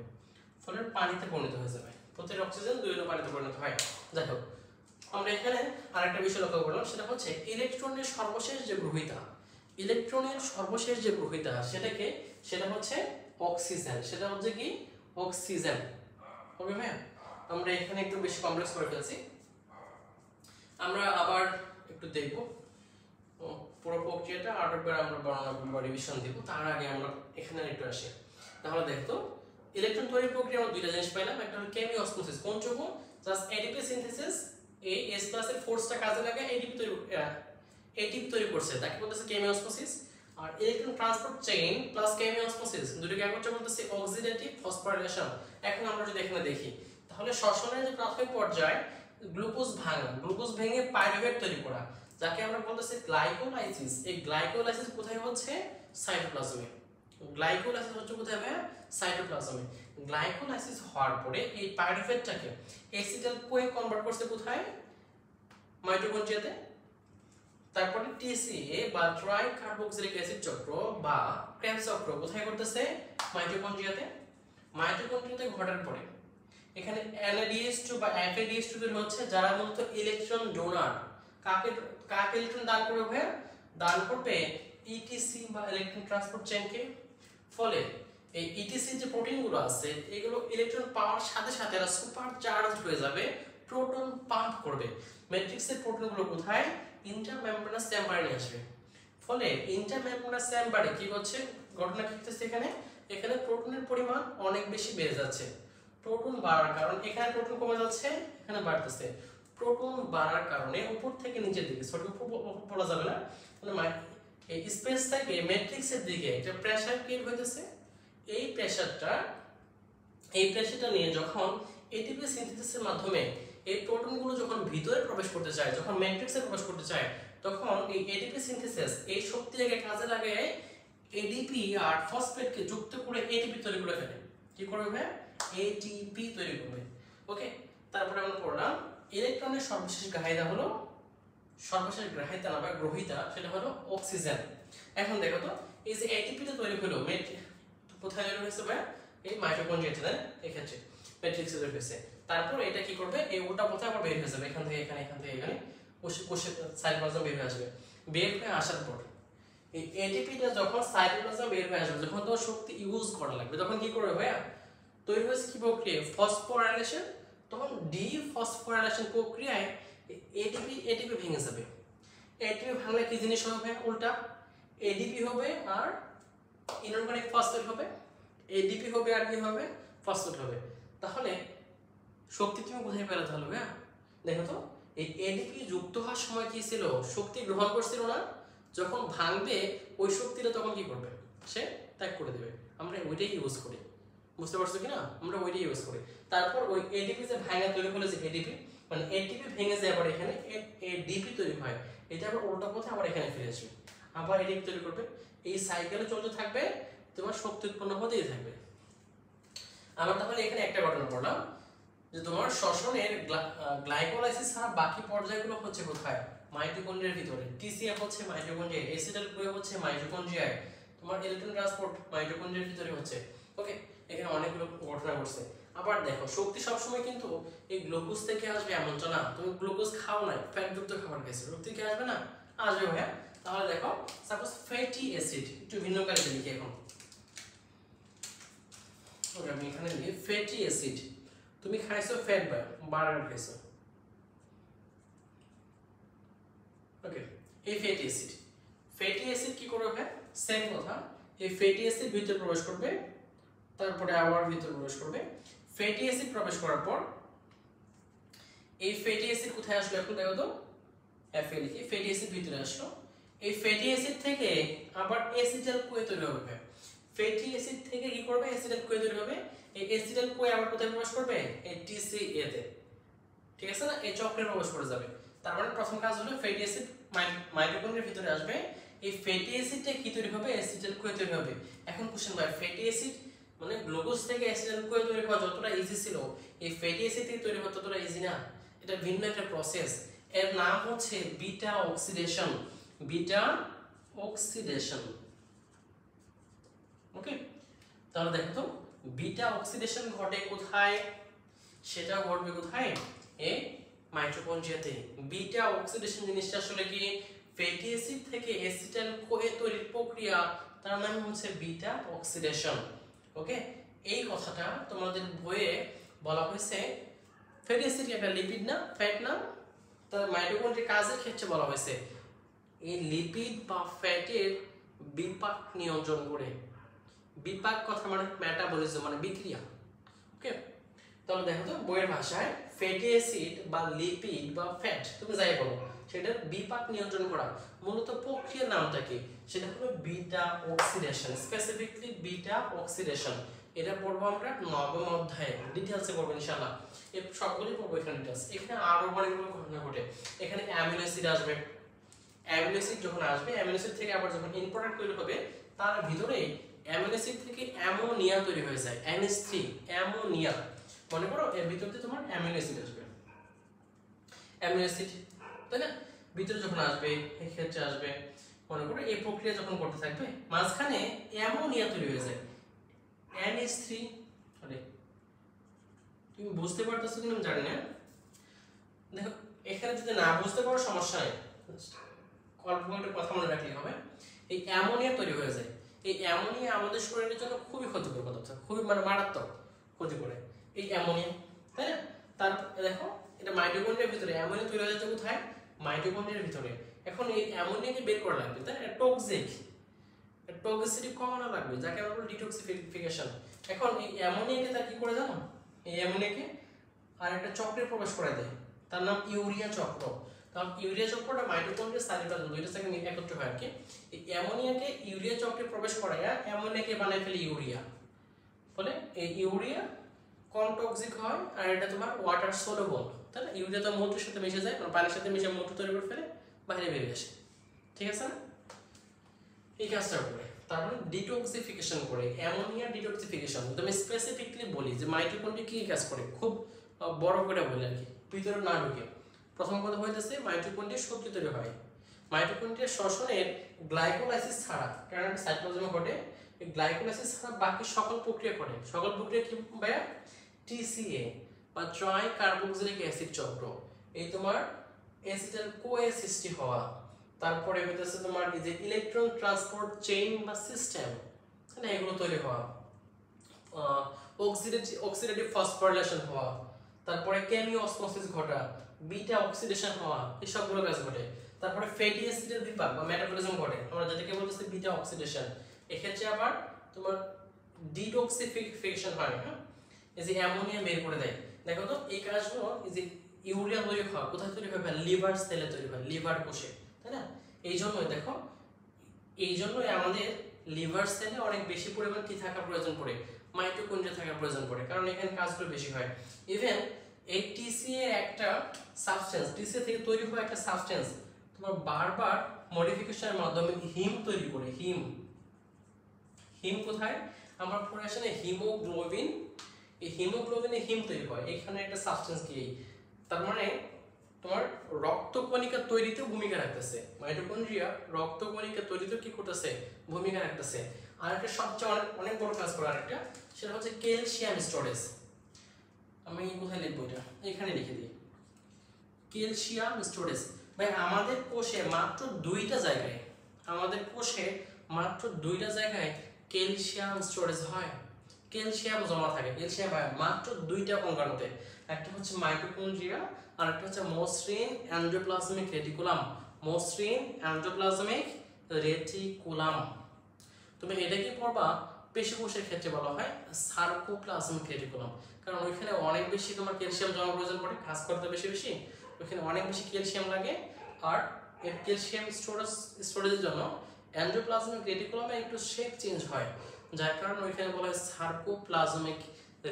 ফলে পানিতে পরিণত হয়ে যাবে। প্রত্যেক অক্সিজেন দুই হলো পানিতে পরিণত হয়। যাই হোক, আমরা এখানে আরেকটা বিষয় লক্ষ্য করলাম, সেটা হচ্ছে ইলেকট্রনের সর্বশেষ যে গ্রহীতা, ইলেকট্রনের সর্বশেষ যে গ্রহীতা সেটাকে, সেটা হচ্ছে অক্সিজেন। সেটা হচ্ছে কি? অক্সিজেন। ওকে ভাইয়া, আমরা এখানে একটু বেশি কমপ্লেক্স করে ফেলছি। আমরা আবার একটু দেখব পুরো প্রক্রিয়াটা, আরেকবার আমরা বর্ণনা বা রিভিশন দেব। তার আগে আমরা এখানে একটু আসি। তাহলে দেখো, ইলেকট্রন তৈরির প্রক্রিয়া আমরা দুইটা জিনিস পাইলাম। একটা হলো কেমিওসমোসিস। কোন যোগ? Just ADP synthesis. এই এস প্লাস এর ফোর্সটা কাজে লাগে এটিপি তৈরি করছে, তাকে বলতেছে কেমিওসমোসিস। আর ইলেকট্রন ট্রান্সপোর্ট চেইন প্লাস কেমিওসমোসিস দুটোকে একত্রে বলতেছে অক্সিডেটিভ ফসফোরাইলেশন। এখন আমরা যদি এখানে দেখি, তাহলে শ্বসনের যে প্রাথমিক পর্যায়ে গ্লুকোজ ভাঙা, গ্লুকোজ ভেঙে পাইরুভেট তৈরি করা, যাকে আমরা বলতেছি গ্লাইকোলাইসিস। এই গ্লাইকোলাইসিস কোথায় হচ্ছে? সাইটোপ্লাজমে। গ্লাইকোলাইসিস হচ্ছে কোথায় ভাই? সাইটোপ্লাজমে। গ্লাইকোলাইসিস হওয়ার পরে এই পাইরুভেটটাকে অ্যাসিটাইল কোয়ে কনভার্ট করতে কোথায়? মাইটোকন্ড্রিয়াতে। তারপরে টিসিএ বা ট্রাই কার্বক্সিলিক অ্যাসিড চক্র বা ক্রেবস চক্র কোথায় করতেছে? মাইটোকন্ড্রিয়াতে। মাইটোকন্ড্রিয়াতে ঘটার পরে এখানে NADH2 বা FADH2 তৈরি হচ্ছে, যারা মূলত ইলেকট্রন ডোনার। কাকে ইলেকট্রন দান করবে ভাইয়া? দান করবে ইটিসি বা ইলেকট্রন ট্রান্সপোর্ট চেইনকে। ফলে এই ইটিসি যে প্রোটিনগুলো আছে, এগুলো ইলেকট্রন পাওয়ার সাথে সাথে এরা সুপার চার্জড হয়ে যাবে, প্রোটন পাম্প করবে। ম্যাট্রিক্সের প্রোটনগুলো কোথায়? ইন্টারমেমব্রেনাস চেম্বারে নিয়ে আসবে। ফলে ইন্টারমেমব্রেনাস চেম্বারে কি হচ্ছে? ঘটনা কি হচ্ছে? এখানে প্রোটনের পরিমাণ অনেক বেশি বেড়ে যাচ্ছে। প্রোটন বাড়ার কারণে এখানে প্রোটন কমে যাচ্ছে, এখানে বাড়তেছে। প্রোটন বাড়ার কারণে উপর থেকে নিচের দিকে, সরি উপর পড়া যাবে না, মানে এই স্পেস থেকে ম্যাট্রিক্সের দিকে একটা প্রেসার ক্রিয়েট হইতেছে। এই প্রেসারটা নিয়ে যখন এটিপি সিনথেসিসের মাধ্যমে এই প্রোটনগুলো যখন ভিতরে প্রবেশ করতে চায়, যখন ম্যাট্রিক্সে প্রবেশ করতে চায়, তখন এই এটিপি সিনথেসিস এই শক্তিটাকে কাজে লাগিয়ে এডিপি আর ফসফেটকে যুক্ত করে এটিপি তৈরি করে ফেলে। কি করবে? এটিপি তৈরি করবে। ওকে, তারপরে আমরা পড়লাম ইলেকট্রনের সর্বশেষ গ্রাহিতা না বা গ্রহীতা, সেটা হলো অক্সিজেন। এখন দেখো তো, এই যে এটিপিটা তৈরি হলো কোথায় তৈরি হয়েছে ভাই? এই মাইটোকন্ড্রিয়াতে, এক্ষেত্রে ম্যাট্রিক্সে তৈরি হয়েছে। তারপর এটা কি করবে? এই উল্টা পথে আবার বের হয়ে যাবে, এখান থেকে এখানে, এখান থেকে এখানে, কোষে সাইটোপ্লাজম বের হয়ে আসবে। বের হয়ে আসার পর এই এটিপিটা যখন সাইটোপ্লাজম বের হয়ে আসবে, যখন তো শক্তি ইউজ করা লাগবে, তখন কি করবে ভাইয়া? তৈরি হয়েছে কি প্রক্রিয়া? ফসফোরাইলেশন। তখন ডিফসফোরাইলেশন প্রক্রিয়ায় এটিপি ভেঙে যাবে। এটিপি ভাঙলে কি জিনিস হবে? উল্টা এডিপি হবে আর ইনঅর্গানিক ফসফেট হবে। এডিপি হবে আর কি হবে? ফসফেট হবে। তাহলে শক্তি তুমি কোথায় পেলে? তাহলে ভাইয়া দেখো তো, এই এডিপি যুক্ত হওয়ার সময় কি ছিল? শক্তি গ্রহণ করছিল না। যখন ভাঙবে ওই শক্তিটা তখন কি করবে? সে ত্যাগ করে দেবে। আমরা ওইটাই ইউজ করি, বুঝতে পারছো কিনা? আমরা ওইটাই ইউজ করি। তারপর ওই এডিপি যে ভাঙা তৈরি হলে যে এডিপি, মানে এটিপি ভেঙে যায়, আবার এখানে এডিপি তৈরি হয়। এটা আবার উল্টা পথে আবার এখানে ফিরে আসবে, আবার এডিপি তৈরি করবে। এই সাইকেলে চলতে থাকবে, তোমার শক্তি উৎপন্ন হতেই থাকবে। আমরা তাহলে এখানে একটা ঘটনা পড়লাম যে তোমার শ্বসনের গ্লাইকোলাইসিস ছাড়া বাকি পর্যায়গুলো হচ্ছে কোথায়? মাইটোকন্ড্রিয়ার ভিতরে। টিসিএফ হচ্ছে মাইটোকন্ড্রিয়া, এসিটাইল কোয়ে হচ্ছে মাইটোকন্ড্রিয়ায়, তোমার ইলেকট্রন ট্রান্সপোর্ট মাইটোকন্ড্রিয়ার ভিতরে হচ্ছে। ওকে, এখানে অনেকগুলো ঘটনা ঘটছে। আবার দেখো শক্তি সবসময় কিন্তু এই গ্লুকোজ থেকে আসবে এমনটা না। তুমি গ্লুকোজ খাও নাই, ফ্যাটযুক্ত খাবার খাইছো, শক্তি কি আসবে না? আসবে ভাইয়া। তাহলে দেখো সাপোজ ফ্যাটি অ্যাসিড, একটু ভিন্ন করে লিখি এখন। ওকে, আমি এখানে লিখি ফ্যাটি অ্যাসিড। তুমি খাইছো ফ্যাট বার্গার খাইছো। ওকে, এই ফ্যাটি অ্যাসিড, ফ্যাটি অ্যাসিড কি করবে? সেম কথা, এই ফ্যাটি অ্যাসিড ভিতরে প্রবেশ করবে, তারপরে আবার ভিতরে প্রবেশ করবে। ফ্যাটি অ্যাসিড প্রবেশ করার পর এই ফ্যাটি অ্যাসিড কোথায় আসলো এখন দেখো তো, এফএ লিখি, ফ্যাটি অ্যাসিড ভিতরে আসলো। এই ফ্যাটি অ্যাসিড থেকে আবার অ্যাসিটাইল কোয়ে তৈরি হবে। ফ্যাটি অ্যাসিড থেকে কি করবে? অ্যাসিটাইল কোয়ে তৈরি হবে। এই অ্যাসিটাইল কোয়ে আবার কোথায় প্রবেশ করবে? এই টিসিএ তে, ঠিক আছে না? এই চক্রে প্রবেশ করে যাবে। তার মানে প্রথম কাজ হলো ফ্যাটি অ্যাসিড মাইটোকন্ড্রিয়ার ভিতরে আসবে। এই ফ্যাটি অ্যাসিডটা কি তৈরি হবে? অ্যাসিটাইল কোয়ে তৈরি হবে। এখন কোশ্চেন ভাই, ফ্যাটি অ্যাসিড মানে গ্লুকোজ থেকে অ্যাসিটাইল কোয়ে তৈরি হওয়া যতটা ইজি ছিল, এই ফ্যাটি অ্যাসিড থেকে তৈরি হওয়া ততটা ইজি না। এটা ভিন্ন একটা প্রসেস, এর নাম হচ্ছে beta oxidation. Beta oxidation. Okay, তাহলে দেখো তো বিটা অক্সিডেশন ঘটে কোথায়? সেটা ঘটবে কোথায়? এই মাইটোকন্ড্রিয়াতে। বিটা অক্সিডেশন জিনিসটা আসলে কি? ফ্যাটি অ্যাসিড থেকে অ্যাসিটাইল কোয়ে তৈরির প্রক্রিয়া, তার নাম হচ্ছে বিটা অক্সিডেশন। ওকে, এই কথাটা তোমাদের বইয়ে বলা হয়েছে। ফ্যাটি অ্যাসিড একটা লিপিড না, ফ্যাট না? তার মাইটোকন্ড্রিয়ার কাজের ক্ষেত্রে বলা হয়েছে এই লিপিড বা ফ্যাটের বিপাক নিয়ন্ত্রণ করে। বিপাক কথা মানে মেটাবলিজম, মানে বিক্রিয়া। ওকে, তাহলে দেখো তো বইয়ের ভাষায় ফ্যাটি অ্যাসিড বা লিপিড বা ফ্যাট তুমি যাই বলো, সেটার বিপাক নিয়ন্ত্রণ করা মূলত প্রক্রিয়ার নামটা কি? সেটা হলো beta oxidation, specifically beta oxidation. এটা পড়বো আমরা নবম অধ্যায়ে, ডিটেইলসে পড়বো ইনশাআল্লাহ। এর সবগুলোই পড়বো এখানে ডিটেইলস। এখানে আরো অনেকগুলো ঘটনা ঘটে। এখানে অ্যামিনো অ্যাসিড আসবে। অ্যামিনো অ্যাসিড যখন আসবে, অ্যামিনো অ্যাসিড থেকে আবার যখন ইন প্রোডাক্ট তৈরি হবে, তার ভিতরে অ্যামিনো অ্যাসিড থেকে অ্যামোনিয়া তৈরি হয়ে যায়, NH3 অ্যামোনিয়া। মনে করো এর ভিতরে তোমার অ্যামিনো অ্যাসিড আসবে, অ্যামিনো অ্যাসিড, তাই না? ভিতরে যখন আসবে, এই ক্ষেত্রে আসবে, মনে করো এই প্রক্রিয়া যখন করতে থাকবে, মাঝখানে অ্যামোনিয়া তৈরি হয়ে যায়, NH3। আরে তুমি বুঝতে পারতেছো কিনা আমি জানি না। দেখো এখানে যদি না বুঝতে পারো সমস্যা নেই, কল্পনার কথা মনে রাখলে হবে। এই অ্যামোনিয়া তৈরি হয়ে যায়। এই অ্যামোনিয়া আমাদের শরীরের জন্য খুবই ক্ষতিকর পদার্থ, খুবই মানে মারাত্মক ক্ষতি করে এই অ্যামোনিয়া, তাই না? তার দেখো এটা মাইটোকন্ড্রিয়ার ভিতরে অ্যামোনিয়া তৈরি হয়ে যাচ্ছে কোথায়? মাইটোকন্ড্রিয়ার ভিতরে। এখন এই অ্যামোনিয়াকে বের করা লাগবে, তাই না? টক্সিক, টক্সিসিটি কমানো লাগবে, যাকে আমরা বলি ডিটক্সিফিকেশন। এখন এই অ্যামোনিয়াকে তার কি করে জানো? এই অ্যামোনিয়াকে আর একটা চক্রে প্রবেশ করে দেয়, তার নাম ইউরিয়া চক্র। কারণ ইউরিয়া চক্রটা মাইটোকন্ড্রিয়ার সাইটোপ্লাজম দুইটা থেকে একত্র হয় আর কি। এই অ্যামোনিয়াকে ইউরিয়া চক্রে প্রবেশ করায় অ্যামোনিয়াকে বানায় ফেলে ইউরিয়া। ফলে এই ইউরিয়া কম টক্সিক হয়, আর এটা তোমার ওয়াটার সলুবল, তাই না? ইউরিয়া তো মধুর সাথে মিশে যায়, পানির সাথে মিশে মধু তৈরি করে ফেলে, বাইরে বেরিয়ে আসে, ঠিক আছে না? এই কাজটা করে তারপরে ডিটক্সিফিকেশন করে, অ্যামোনিয়া ডিটক্সিফিকেশন। তুমি স্পেসিফিকলি বলি যে মাইটোকন্ড্রিয়া কি কাজ করে, খুব বড় করে বলি আর কি, ভিতরে না ঢুকে। প্রথম কথা হইতেছে মাইটোকন্ড্রিয়া শক্তি তৈরি হয়। মাইটোকন্ড্রিয়া শ্বসনের গ্লাইকোলাইসিস ছাড়া, কারণ সাইটোপ্লাজমে ঘটে, এই গ্লাইকোলাইসিস ছাড়া বাকি সকল প্রক্রিয়া করে। সকল প্রক্রিয়া কি ভাইয়া? টিসিএ বা ট্রাই কার্বক্সিলিক অ্যাসিড চক্র। এই তোমার অ্যাসিটাইল কোয়ে সৃষ্টি হওয়া, তারপরে হইতেছে তোমার এই যে ইলেকট্রন ট্রান্সপোর্ট চেইন বা সিস্টেম, মানে এগুলো তৈরি হওয়া, অক্সিডেটিভ ফসফোরিলেশন হওয়া, তারপরে কেমিও অসমোসিস ঘটা, বিটা অক্সিডেশন হওয়া, এই সবগুলো কাজ ঘটে। তারপরে ফ্যাটি অ্যাসিডের বিপাক বা মেটাবলিজম ঘটে, আমরা যেটাকে বলতেছি বিটা অক্সিডেশন। এক্ষেত্রে আবার তোমার ডিটক্সিফিকেশন হয়, হ্যাঁ, এই যে অ্যামোনিয়া বের করে দেয়। দেখো তো এই কাজগুলো, এই যে ইউরিয়া তৈরি হওয়া কোথায় তৈরি হয়? লিভার সেলে তৈরি হয়, লিভার কোষে, তাই না? এই জন্যই দেখো, এই জন্যই আমাদের লিভার সেলে অনেক বেশি পরিমাণ কি থাকার প্রয়োজন পড়ে? মাইটোকন্ড্রিয়া থাকার প্রয়োজন পড়ে, কারণ এখানে কাজগুলো বেশি হয়। ইভেন এই টিসিএ একটা সাবস্টেন্স, টিসিএ থেকে তৈরি হওয়া একটা সাবস্টেন্স তোমার বারবার মডিফিকেশনের মাধ্যমে হিম তৈরি করে। হিম, হিম কোথায় আমরা পড়ে আসলে হিমোগ্লোবিন এই হিমোগ্লোবিনে হিম তৈরি হয়, এখানে একটা সাবস্টেন্স কি, তার মানে তোমার রক্তকণিকা তৈরিতে ভূমিকা রাখতেছে। মাইটোকন্ড্রিয়া রক্তকণিকা তৈরিতে কি করতেছে, ভূমিকা রাখতেছে। আর একটা সবচেয়ে অনেক বড় কাজ করে আরেকটা, সেটা হচ্ছে ক্যালসিয়াম স্টোরেজ। আমি কোথায় লিখবো এটা, এখানে লিখে দিই, ক্যালসিয়াম স্টোরেজ। ভাই আমাদের কোষে মাত্র দুইটা জায়গায়, আমাদের কোষে মাত্র দুইটা জায়গায় ক্যালসিয়াম স্টোরেজ হয়, ক্যালসিয়াম জমা থাকে, ক্যালসিয়াম হয় মাত্র দুইটা অঙ্গাণুতে। একটা হচ্ছে মাইটোকন্ড্রিয়া আর একটা হচ্ছে মসৃণ এন্ডোপ্লাজমিক রেটিকুলাম, মসৃণ এন্ডোপ্লাজমিক রেটিকুলাম। তুমি এটা কি পড়বা, পেশি কোষের ক্ষেত্রে বলা হয় সার্কোপ্লাজমিক রেটিকুলাম, কারণ ওইখানে অনেক বেশি তোমার ক্যালসিয়াম জমা প্রয়োজন পড়ে, কাজ করতে বেশি বেশি ওইখানে অনেক বেশি ক্যালসিয়াম লাগে। আর এর ক্যালসিয়াম স্টোরেজের জন্য এন্ডোপ্লাজমিক রেটিকুলামে একটু শেপ চেঞ্জ হয়, যার কারণে ওইখানে বলা হয় সার্কোপ্লাজমিক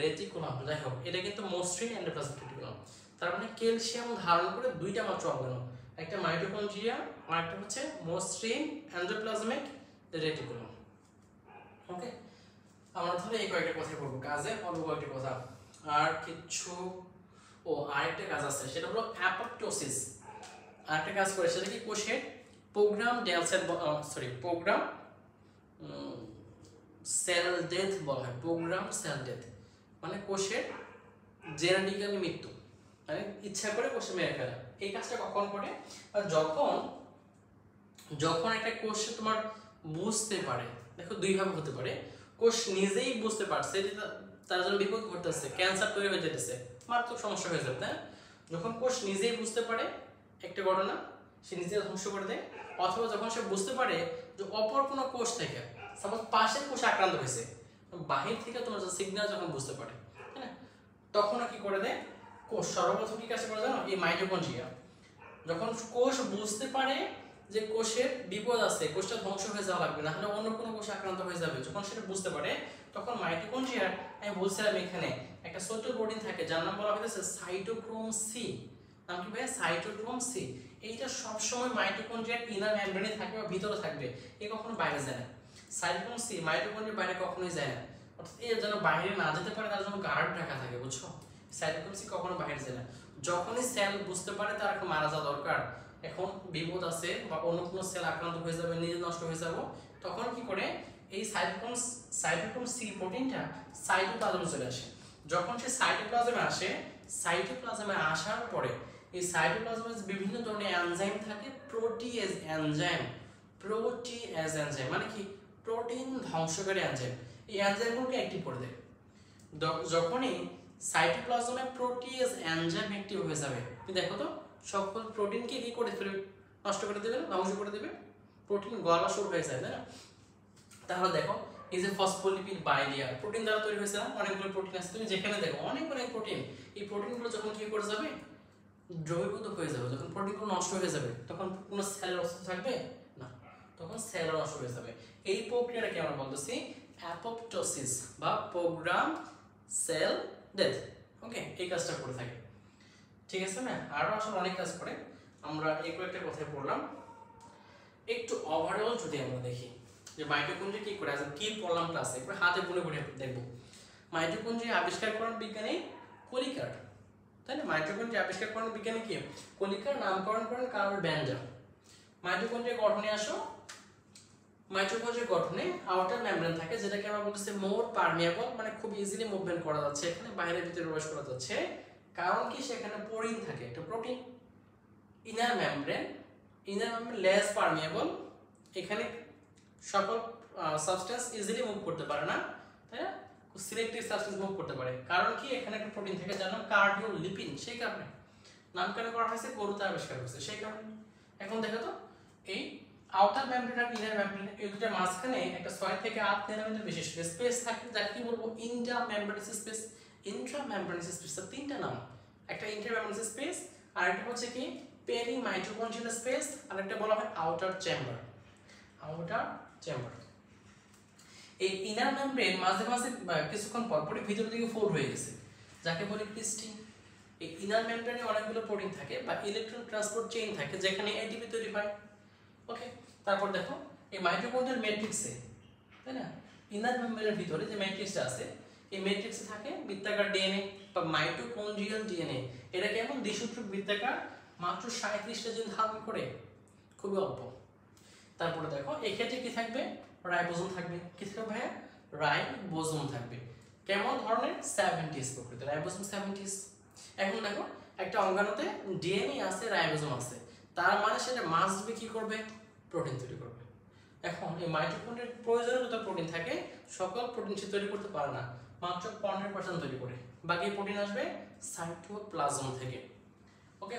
রেটিকুলাম। যাই হোক, এটা কিন্তু মসৃণ এন্ডোপ্লাজমিক রেটিকুলাম। তার মানে ক্যালসিয়াম ধারণ করে দুইটা মাত্র অঙ্গাণু, একটা মাইটোকন্ড্রিয়া আর একটা হচ্ছে মসৃণ এন্ডোপ্লাজমিক রেটিকুলাম। ওকে, আমরা তাহলে এই কয়েকটা কথা বলবো, কাজে অল্প কয়েকটা কথা আর কিছু। ও আরেকটা কাজ আছে, সেটা হলো অ্যাপোপ্টোসিস। আরেকটা কাজ করে, সেটা কি কোষের প্রোগ্রাম সেল ডেথ বলা হয়, প্রোগ্রাম সেল ডেথ মানে কোষের জেনেটিক্যালি মৃত্যু, মানে ইচ্ছা করে কোষে মেরে ফেলা। এই কাজটা কখন করে, যখন যখন একটা কোষে তোমার বুঝতে পারে, দেখো দুই ভাবে হতে পারে, কোষ নিজেই বুঝতে পারছে যে তার জন্য বিপদ ঘটতেছে, ক্যান্সার তৈরি হয়ে যেতেছে, মারাত্মক সমস্যা হয়ে যাবে, তাই যখন কোষ নিজেই বুঝতে পারে একটা ঘটনা, সে নিজে ধ্বংস করে দেয়। অথবা যখন সে বুঝতে পারে যে অপর কোনো কোষ থেকে, সাপোজ পাশের কোষ আক্রান্ত হয়েছে, বাহির থেকে তোমার সিগন্যাল যখন বুঝতে পারে, তাই না, তখন কি করে দেয় কোষ, সর্বপ্রথম কি কাজ করে জানো, এই মাইটোকন্ড্রিয়া। যখন কোষ বুঝতে পারে যে কোষের বিপদ আছে, কোষটা ধ্বংস হয়ে যাওয়া লাগবে, না হলে অন্য কোনো কোষ আক্রান্ত হয়ে যাবে, যখন সেটা বুঝতে পারে, তখন মাইটোকন্ড্রিয়ার, আমি বলছিলাম এখানে একটা ছোট প্রোটিন থাকে যার নাম বলা হয়েছে সাইটোক্রোম সি। নাম কি ভাই, সাইটোক্রোম সি। এইটা সবসময় মাইটোকন্ড্রিয়ার ইনার মেমব্রেনে থাকবে বা ভিতরে থাকবে, এ কখনো বাইরে যায় না। সাইটোক্রোম সি মাইটোকন্ড্রিয়ার বাইরে কখনোই যায় না, অর্থাৎ এর যেন বাইরে না যেতে পারে তার জন্য গার্ড রাখা থাকে, বুঝছো। সাইটোক্রোম সি কখনো বাইরে যায় না। যখনই সেল বুঝতে পারে তার এখন মারা যাওয়া দরকার, এখন বিপদ আছে বা অন্য কোনো সেল আক্রান্ত হয়ে যাবে, নিজে নষ্ট হয়ে যাব, তখন কি করে এই সাইটোক্রোম সি প্রোটিনটা সাইটোপ্লাজমে চলে আসে। যখন সে সাইটোপ্লাজমে আসে, সাইটোপ্লাজমে আসার পরে এই সাইটোপ্লাজমে বিভিন্ন ধরনের এনজাইম থাকে, প্রোটিয়েজ এনজাইম, প্রোটিয়েজ এনজাইম মানে কি, প্রোটিন ধ্বংসকারী এনজাইম। এই এনজাইমগুলোকে অ্যাক্টিভ করে দেয়। যখনই সাইটোপ্লাজমে প্রোটিয়েজ এনজাইম অ্যাক্টিভ হয়ে যাবে, তুমি দেখো তো সকল প্রোটিনকে কি করে ফেলবে, নষ্ট করে দেবে, ধ্বংস করে দেবে, প্রোটিন গলা শুরু হয়ে যায়, তাই না। তাহলে দেখো এই যে ফসফোলিপিড বাইলেয়ার, প্রোটিন দ্বারা তৈরি হয়েছে, অনেকগুলো প্রোটিন আছে, তুমি যেখানে দেখো অনেক প্রোটিন, এই প্রোটিনগুলো যখন কি করে যাবে, দ্রবীভূত হয়ে যাবে, যখন প্রোটিনগুলো নষ্ট হয়ে যাবে, তখন কোনো সেলের অস্তিত্ব থাকবে না, তখন সেল নষ্ট হয়ে যাবে। এই প্রক্রিয়াটাকে আমরা বলতেছি অ্যাপোপ্টোসিস বা প্রোগ্রাম সেল ডেথ। ওকে, এই কাজটা করে থাকে, ঠিক আছে না। আরো আসলে অনেক কাজ করে, আমরা এই কয়েকটা কথাই বললাম। একটু ওভারঅল যদি আমরা দেখি যে মাইটোকন্ড্রিয়া কি করে, আজ কি পড়লাম ক্লাসে, একবার হাতে গুনে গুনে দেখবো। মাইটোকন্ড্রিয়া আবিষ্কার করেন বিজ্ঞানী কলিকার, তাই না। মাইটোকন্ড্রিয়া আবিষ্কার করেন বিজ্ঞানী কি, কলিকার, নামকরণ করেন কার্ল ব্যাঞ্জার। মাইটোকন্ড্রিয়া গঠনে আসো, মাইটোকন্ড্রিয়া গঠনে আউটার মেমব্রেন থাকে, যেটাকে আমরা বলতেছি মোর পারমিয়েবল, মানে খুব ইজিলি মুভমেন্ট করা যাচ্ছে, এখানে বাইরে ভিতরে প্রবেশ করা যাচ্ছে, কারণ কি সেখানে পোরিন থাকে, একটা protein. Inner membrane less permeable, এখানে সকল সাবস্টেন্স ইজিলি মুভ করতে পারে না, তাই না, সিলেক্টিভ সাবস্টেন্স মুভ করতে পারে, কারণ কি এখানে একটা প্রোটিন থাকে যার নাম কার্ডিওলিপিন, সেই কারণে নামকরণ করা হয়েছে, গরুতে আবিষ্কার হয়েছে সেই কারণে। এখন দেখো তো এই আউটার মেমব্রেন আর ইনার মেমব্রেন, এই দুটোর মাঝখানে একটা 6 থেকে 8 ন্যানোমিটার বিশিষ্ট স্পেস থাকে, যাকে কি বলবো, ইন্ট্রামেমব্রেনাস স্পেস। ইন্ট্রামেমব্রেনাস স্পেসের তিনটা নাম, একটা ইন্ট্রামেমব্রেনাস স্পেস, আর একটা হচ্ছে কি পেরিমাইটোকন্ড্রিয়াল স্পেস, আর একটা বলা হয় আউটার চেম্বার। আউটার চেম্বার, এই ইনার মেমব্রেন মাঝে মাঝে কিছুক্ষণ পর পরই ভিতর দিকে ফোল্ড হয়ে গেছে, যাকে বলে ক্রিস্টিন। এই ইনার মেমব্রেনে অনেকগুলো প্রোটিন থাকে বা ইলেকট্রন ট্রান্সপোর্ট চেইন থাকে, যেখানে এটিপি তৈরি হয়। ওকে, তারপর দেখো এই মাইটোকন্ড্রিয়াল ম্যাট্রিক্সে, তাই না, ইনার মেমব্রেনের ভিতরে যে ম্যাট্রিক্সটা আছে, এই ম্যাট্রিক্সে থাকে বৃত্তাকার ডিএনএ বা মাইটোকন্ড্রিয়াল ডিএনএ। এটা কেমন দ্বিসূত্রক বৃত্তাকার, মাত্র 37টা জিন ধারণ করে, খুবই অল্প। তারপরে দেখো এই ক্ষেত্রে কি থাকবে, রাইবোজোম থাকবে। কি থাকবে ভাইয়া, রাইবোজোম থাকবে। কেমন ধরনের, 70s প্রকৃতির রাইবোজোম 70s। এখন দেখো একটা অঙ্গাণুতে ডিএনএ আছে, রাইবোজোম আছে, তার মানে সেটা মাস্ট বি কি করবে, প্রোটিন তৈরি করবে। এখন এই মাইটোকন্ড্রিয়ার প্রয়োজনীয় যত প্রোটিন থাকে সকল প্রোটিন সে তৈরি করতে পারে না, মাত্র 15% তৈরি করে, বাকি প্রোটিন আসবে সাইটোপ্লাজম থেকে। ওকে,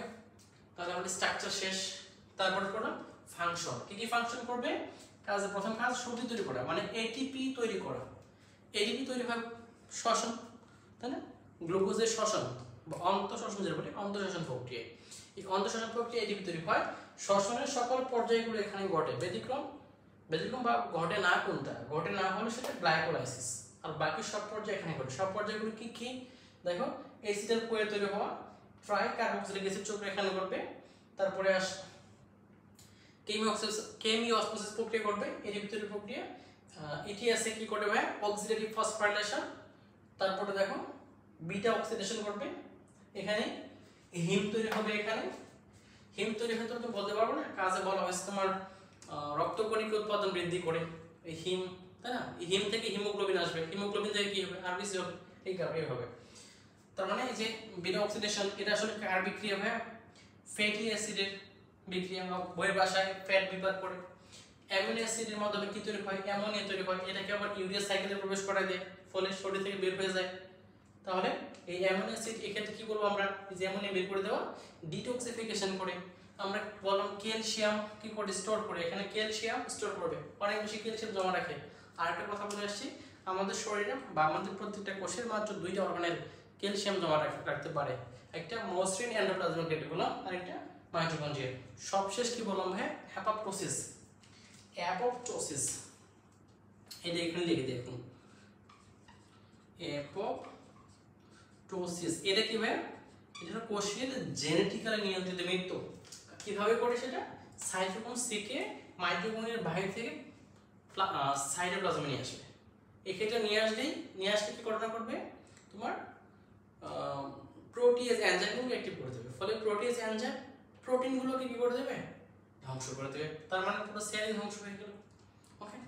তাহলে আমাদের স্ট্রাকচার শেষ। তারপর করলাম ফাংশন। কি কি ফাংশন করবে, কাজে প্রথম কাজ শক্তি তৈরি করা, মানে এটিপি তৈরি করা। এটিপি তৈরি হয় শ্বসন, তাই না, গ্লুকোজের শ্বসন বা অন্তঃশ্বসন যেটা বলি, অন্তঃশ্বসন প্রক্রিয়া। এই অন্তঃশ্বসন প্রক্রিয়া এটিপি তৈরি হয়। শ্বসনের সকল পর্যায়গুলো এখানে ঘটে, ব্যতিক্রম বা ঘটে না, কোনটা ঘটে না হলে সেটা গ্লাইকোলাইসিস, আর বাকি সব পর্যায়ে এখানে ঘটে। সব পর্যায়গুলো কি কি দেখো, এসিটাইল কোয়ে তৈরি হওয়া, ট্রাই কার্বক্সিলিক অ্যাসিড চক্র এখানে ঘটবে। তারপরে কেমিওঅসমোসিস প্রক্রিয়া ঘটবে, এটিপি তৈরি প্রক্রিয়া। এটি আছে কি করে ভাই, অক্সিডেটিভ ফসফোরাইলেশন। তারপরে দেখো বিটা অক্সিডেশন ঘটবে, এখানে হিম তৈরি হবে। এখানে হিম তৈরি হতে তুমি বলতে পারবো না, কাজে বলা হয়েছে তোমার রক্তকণিকা উৎপাদন বৃদ্ধি করে এই হিম, তাই না। এই হিম থেকে হিমোগ্লোবিন আসবে, হিমোগ্লোবিন থেকে কি হবে, আরবিসি হবে, এই কারণে হবে। তার মানে এই যে বিটা অক্সিডেশন, এটা আসলে কার বিক্রিয়া ভাই, ফ্যাটি অ্যাসিডের বিক্রিয়া, বইয়ের ভাষায় ফ্যাট বিপাক করে। অ্যামিনো অ্যাসিডের মাধ্যমে কি তৈরি হয়, অ্যামোনিয়া তৈরি হয়, এটাকে আবার ইউরিয়া সাইকেলে প্রবেশ করায় দেয়, ফলে শরীর থেকে বের হয়ে যায়। তাহলে এই অ্যামিনো অ্যাসিড এক্ষেত্রে কি বলবো আমরা, যে অ্যামোনিয়া বের করে দেওয়া, ডিটক্সিফিকেশন করে। আমরা বললাম ক্যালসিয়াম কি করে স্টোর করে, এখানে ক্যালসিয়াম স্টোর করবে, অনেক বেশি ক্যালসিয়াম জমা রাখে। আরেকটা কথা বলে আসছি, আমাদের শরীরে বা আমাদের প্রত্যেকটা কোষের মাত্র 2টা অর্গানেল ক্যালসিয়াম জমা রাখতে পারে, একটা মসৃণ এন্ডোপ্লাজমিক রেটিকুলাম আর একটা মাইটোকন্ড্রিয়া। সবশেষ কি বললাম ভাই, অ্যাপোপ্টোসিস। এটা এখানে লিখে দিই এখন, অ্যাপোপ্টোসিস। এটা কি ভাই, এটা কোষের জেনেটিক্যালি নিয়ন্ত্রিত মৃত্যু। কিভাবে করে সেটা, সাইটোক্রোম সি কে মাইটোকন্ড্রিয়ার বাইরে থেকে সাইটোপ্লাজমে নিয়ে আসবে। এক্ষেত্রে নিয়ে আসলে কি ঘটনা করবে, তোমার প্রোটিয়েজ এনজাইমগুলো অ্যাক্টিভ করে দেবে, ফলে প্রোটিয়েজ এনজাইম প্রোটিনগুলোকে কি করে দেবে, ধ্বংস করে দেবে। তার মানে পুরো সেলই ধ্বংস হয়ে গেল। ওকে,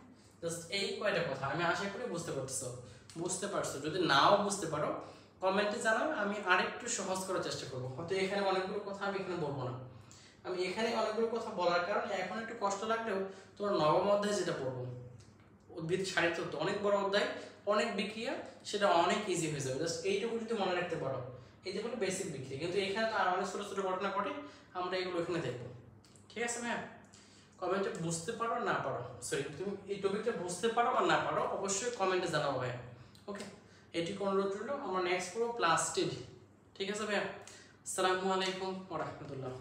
জাস্ট এই কয়টা কথা আমি আশা করি বুঝতে পারছো। যদি নাও বুঝতে পারো কমেন্টে জানাও, আমি আরেকটু সহজ করার চেষ্টা করবো। হয়তো এখানে অনেকগুলো কথা আমি এখানে বলবো না, আমি এখানে অনেকগুলো কথা বলার কারণে এখন একটু কষ্ট লাগলেও তোমার নবম অধ্যায় যেটা পড়বো, উদ্ভিদ শারীরতত্ত্ব, অনেক বড় অধ্যায়, অনেক বিক্রিয়া, সেটা অনেক ইজি হয়ে যাবে। জাস্ট এইটুকু যদি মনে রাখতে পারো, এই যে হলো বেসিক বিক্রিয়া। কিন্তু এখানে তো আর অনেক ছোট ছোট ঘটনা ঘটে, আমরা এগুলো এখানে দেখবো। ঠিক আছে ভাইয়া, কমেন্টে বুঝতে পারো না পারো, সরি তুমি এই টপিকটা বুঝতে পারো আর না পারো অবশ্যই কমেন্টে জানাও ভাইয়া। ওকে, এটুকু অনুরোধ রইল। আমরা নেক্সট করবো প্লাস্টিড। ঠিক আছে ভাইয়া, আসসালামু আলাইকুম ওয়া রাহমাতুল্লাহ।